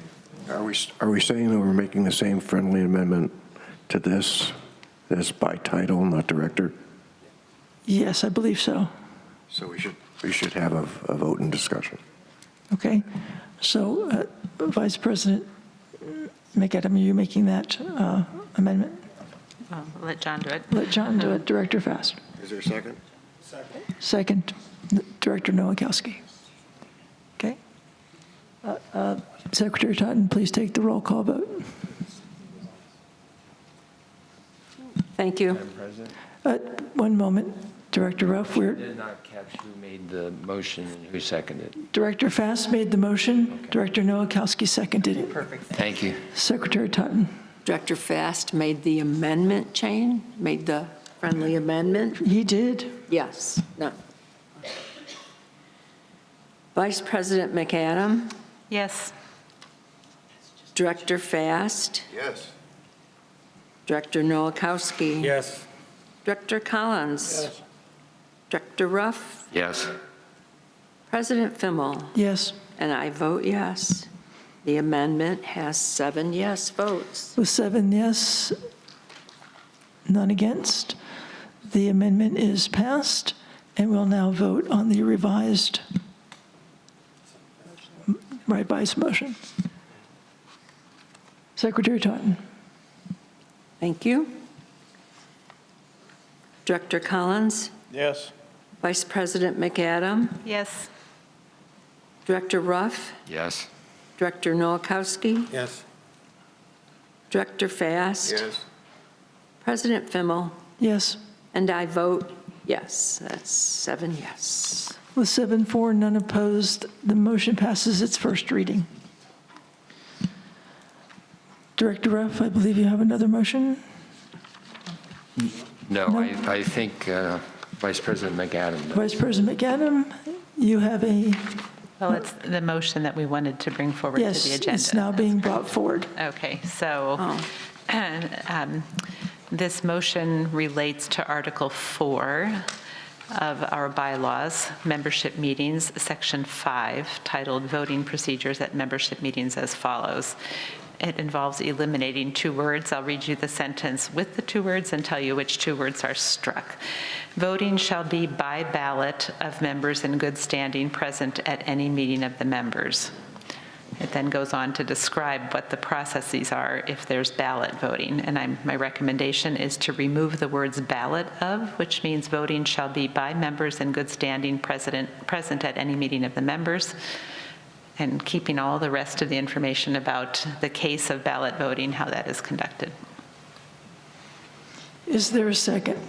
are we saying that we're making the same friendly amendment to this as by title, not director? Yes, I believe so. So we should have a vote and discussion. Okay. So, Vice President McAdam, are you making that amendment? Let John do it. Let John do it. Director Fast. Is there a second? Second, Director Noakowski. Okay. Secretary Totten, please take the roll call vote. Thank you. One moment, Director Ruff. I did not catch who made the motion and who seconded. Director Fast made the motion. Okay. Director Noakowski seconded it. Perfect. Thank you. Secretary Totten. Director Fast made the amendment chain, made the friendly amendment? He did. Yes. No. Vice President McAdam? Yes. Director Fast? Yes. Director Noakowski? Yes. Director Collins? Yes. Director Ruff? Yes. President Fimmel? Yes. And I vote yes. The amendment has 7 yes votes. With 7 yes, none against, the amendment is passed, and we'll now vote on the revised motion. Secretary Totten. Thank you. Director Collins? Yes. Vice President McAdam? Yes. Director Ruff? Yes. Director Noakowski? Yes. Director Fast? Yes. President Fimmel? Yes. And I vote Yes, that's 7 yes. With 7 for, none opposed, the motion passes its first reading. Director Ruff, I believe you have another motion? No, I think Vice President McAdam. Vice President McAdam, you have a, Well, it's the motion that we wanted to bring forward to the yes, agenda. it's now being brought forward. Okay, so this motion relates to Article 4 of our bylaws, membership meetings, Section 5, titled Voting Procedures at Membership Meetings as follows. It involves eliminating 2 words. I'll read you the sentence with the 2 words and tell you which 2 words are struck. Voting shall be by ballot of members in good standing present at any meeting of the members. It then goes on to describe what the processes are if there's ballot voting. And my recommendation is to remove the words ballot of, which means voting shall be by members in good standing present at any meeting of the members, and keeping all the rest of the information about the case of ballot voting, how that is conducted. Is there a second?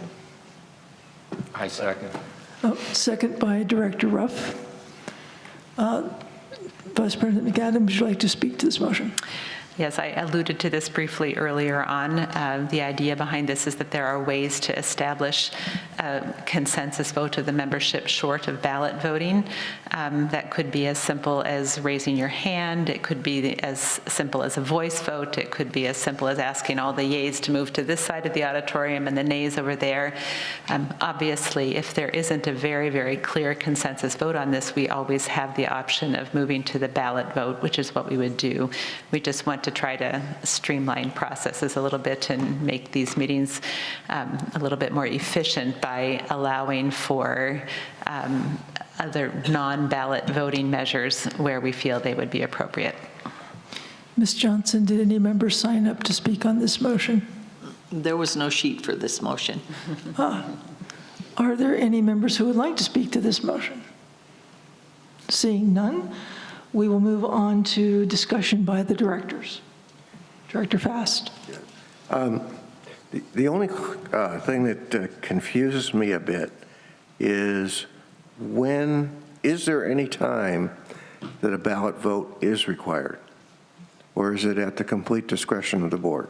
I second. Second by Director Ruff. Vice President McAdam, would you like to speak to this motion? Yes, I alluded to this briefly earlier on. The idea behind this is that there are ways to establish a consensus vote of the membership short of ballot voting. That could be as simple as raising your hand. It could be as simple as a voice vote. It could be as simple as asking all the yays to move to this side of the auditorium and the nays over there. Obviously, if there isn't a very, very clear consensus vote on this, we always have the option of moving to the ballot vote, which is what we would do. We just want to try to streamline processes a little bit and make these meetings a little bit more efficient by allowing for other non-ballot voting measures where we feel they would be appropriate. Ms. Johnson, did any members sign up to speak on this motion? There was no sheet for this motion. Are there any members who would like to speak to this motion? Seeing none, we will move on to discussion by the directors. Director Fast. The only thing that confuses me a bit is is there any time that a ballot vote is required? Or is it at the complete discretion of the board?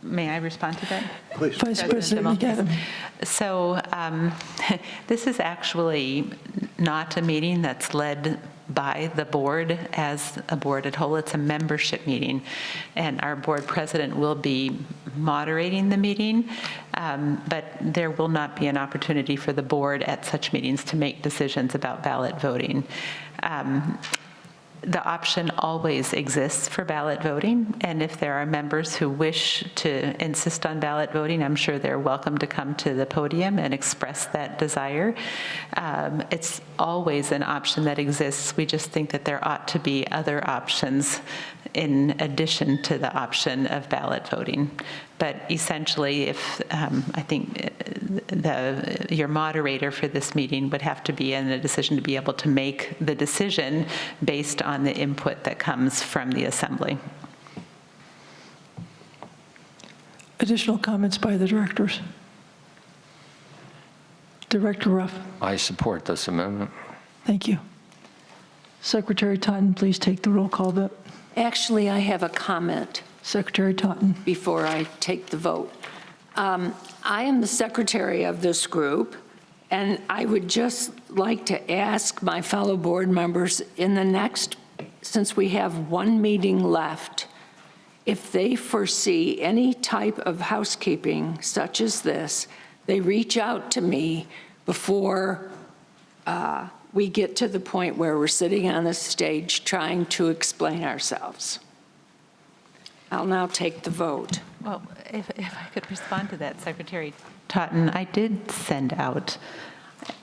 May I respond to that? Please. Vice President McAdam. So this is actually not a meeting that's led by the board as a board at whole. It's a membership meeting, and our board president will be moderating the meeting, but there will not be an opportunity for the board at such meetings to make decisions about ballot voting. The option always exists for ballot voting, and if there are members who wish to insist on ballot voting, I'm sure they're welcome to come to the podium and express that desire. It's always an option that exists. We just think that there ought to be other options in addition to the option of ballot voting. But essentially, if I think your moderator for this meeting would have to be in a decision to be able to make the decision based on the input that comes from the assembly. Additional comments by the directors? Director Ruff. I support this amendment. Thank you. Secretary Totten, please take the roll call vote. Actually, I have a comment. Secretary Totten. Before I take the vote. I am the secretary of this group, and I would just like to ask my fellow board members in the next, since we have one meeting left, if they foresee any type of housekeeping such as this, they reach out to me before we get to the point where we're sitting on the stage trying to explain ourselves. I'll now take the vote. Well, if I could respond to that, Secretary Totten, I did send out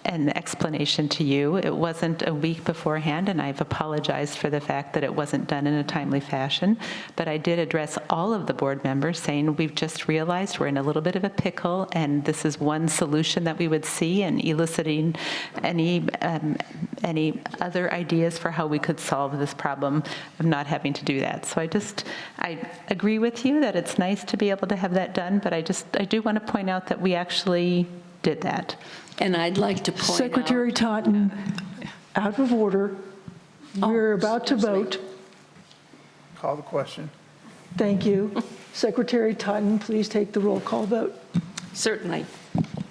an explanation to you. It wasn't a week beforehand, and I've apologized for the fact that it wasn't done in a timely fashion, but I did address all of the board members saying we've just realized we're in a little bit of a pickle, and this is one solution that we would see, and eliciting any other ideas for how we could solve this problem of not having to do that. So I agree with you that it's nice to be able to have that done, but I do want to point out that we actually did that. And I'd like to point out. Secretary Totten, out of order. We're about to vote. Call the question. Thank you. Secretary Totten, please take the roll call vote. Certainly.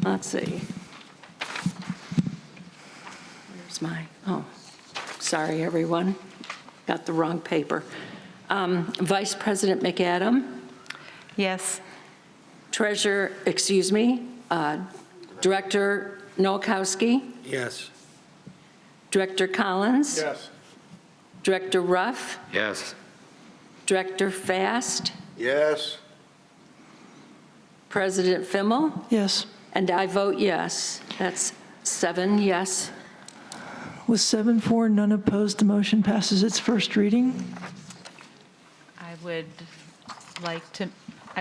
Let's see. Where's my, sorry, everyone. Got the wrong paper. Vice President McAdam? Yes. Treasurer, Director Nowakowski? Yes. Director Collins? Yes. Director Ruff? Yes. Director Fast? Yes. President Fimmel? Yes. And I vote yes. That's 7 yes. With 7 for, none opposed, the motion passes its first reading. I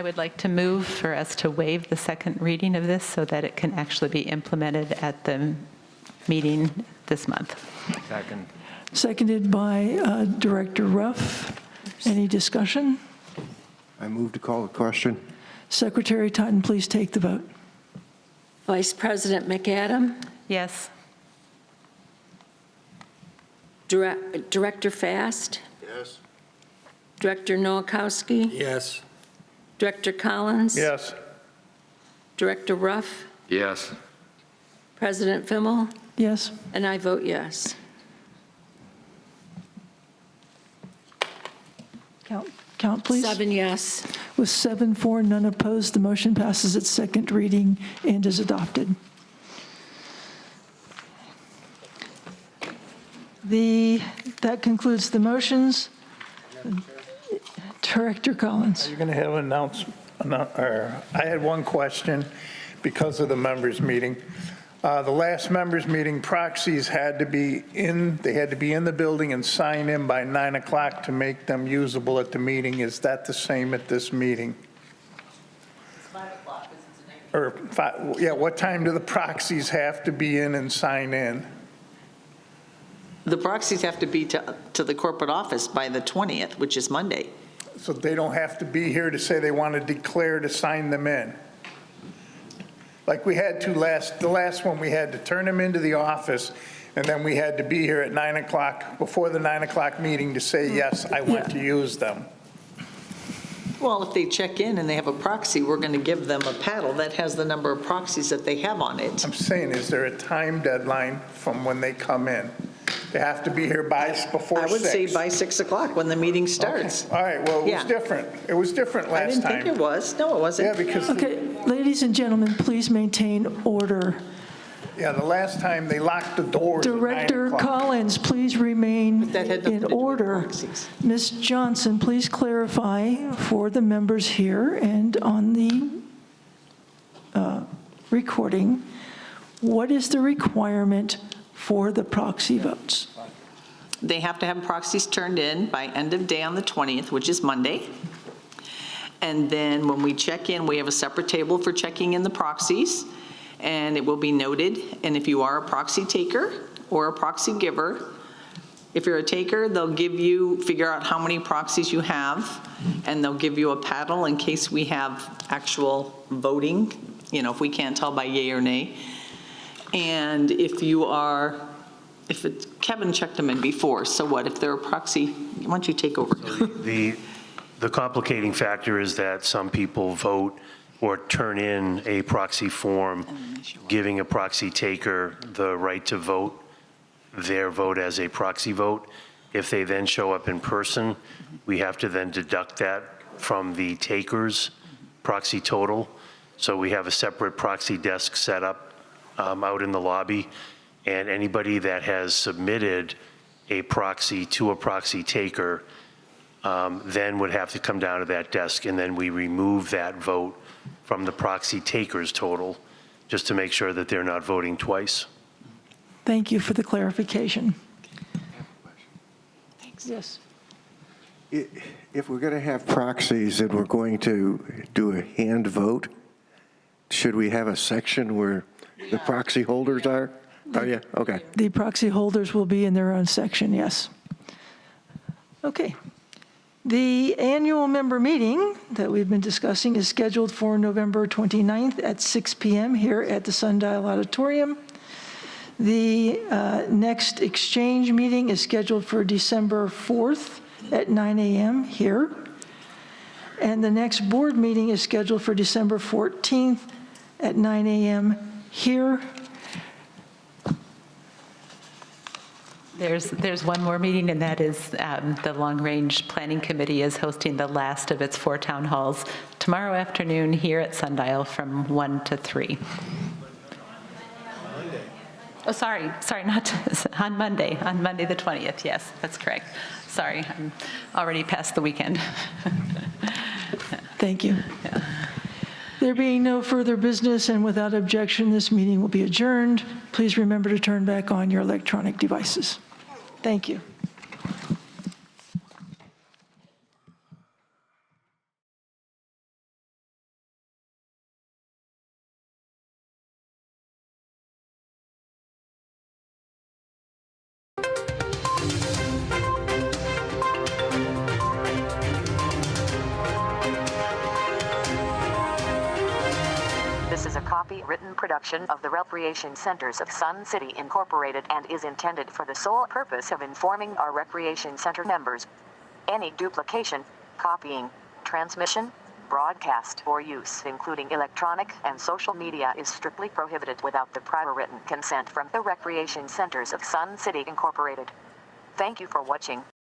would like to move for us to waive the second reading of this so that it can actually be implemented at the meeting this month. Second. Seconded by Director Ruff. Any discussion? I move to call the question. Secretary Totten, please take the vote. Vice President McAdam? Yes. Director Fast? Yes. Director Nowakowski? Yes. Director Collins? Yes. Director Ruff? Yes. President Fimmel? Yes. And I vote yes. Count, please. 7 yes. With 7 for, none opposed, the motion passes its second reading and is adopted. That concludes the motions. Director Collins. You're going to have an announcement. I had one question because of the members' meeting. The last members' meeting, proxies had to be in the building and sign in by 9 o'clock to make them usable at the meeting. Is that the same at this meeting? It's 5 o'clock. Or, what time do the proxies have to be in and sign in? The proxies have to be to the corporate office by the 20th, which is Monday. So they don't have to be here to say they want to declare to sign them in? Like we had to the last one, we had to turn them into the office, and then we had to be here at 9 o'clock, before the 9 o'clock meeting to say, yes, I want to use them. Well, if they check in and they have a proxy, we're going to give them a paddle that has the number of proxies that they have on it. I'm saying, is there a time deadline from when they come in? They have to be here before 6? I would say by 6 o'clock when the meeting starts. Okay. All right, well, it was different. It was different last time. I didn't think it was. No, it wasn't. Yeah, because... Okay, ladies and gentlemen, please maintain order. Yeah, the last time they locked the doors at 9 Director o'clock. Collins, please remain in order. Ms. Johnson, please clarify for the members here and on the recording, what is the requirement for the proxy votes? They have to have proxies turned in by end of day on the 20th, which is Monday. And then when we check in, we have a separate table for checking in the proxies, and it will be noted. And if you are a proxy taker or a proxy giver, if you're a taker, they'll figure out how many proxies you have, and they'll give you a paddle in case we have actual voting, if we can't tell by yay or nay. And Kevin checked them in before, so what, if they're a proxy, why don't you take over? The complicating factor is that some people vote or turn in a proxy form giving a proxy taker the right to vote their vote as a proxy vote. If they then show up in person, we have to then deduct that from the taker's proxy total. So we have a separate proxy desk set up out in the lobby, and anybody that has submitted a proxy to a proxy taker then would have to come down to that desk, and then we remove that vote from the proxy taker's total just to make sure that they're not voting twice. Thank you for the clarification. Yes. If we're going to have proxies and we're going to do a hand vote, should we have a section where the proxy holders are? Are you? Okay. The proxy holders will be in their own section, yes. Okay. The annual member meeting that we've been discussing is scheduled for November 29th at 6 p.m. here at the Sundial Auditorium. The next exchange meeting is scheduled for December 4th at 9 a.m. here. And the next board meeting is scheduled for December 14th at 9 a.m. here. There's one more meeting, and that is the Long Range Planning Committee is hosting the last of its 4 town halls tomorrow afternoon here at Sundial from 1 to 3. Oh, sorry, not on Monday the 20th. Yes, that's correct. Sorry, I'm already past the weekend. Thank you. Yeah. There being no further business and without objection, this meeting will be adjourned. Please remember to turn back on your electronic devices. Thank you. This is a copyrighted production of the Recreation Centers of Sun City Incorporated and is intended for the sole purpose of informing our Recreation Center members. Any duplication, copying, transmission, broadcast, or use, including electronic and social media, is strictly prohibited without the prior written consent from the Recreation Centers of Sun City Incorporated. Thank you for watching.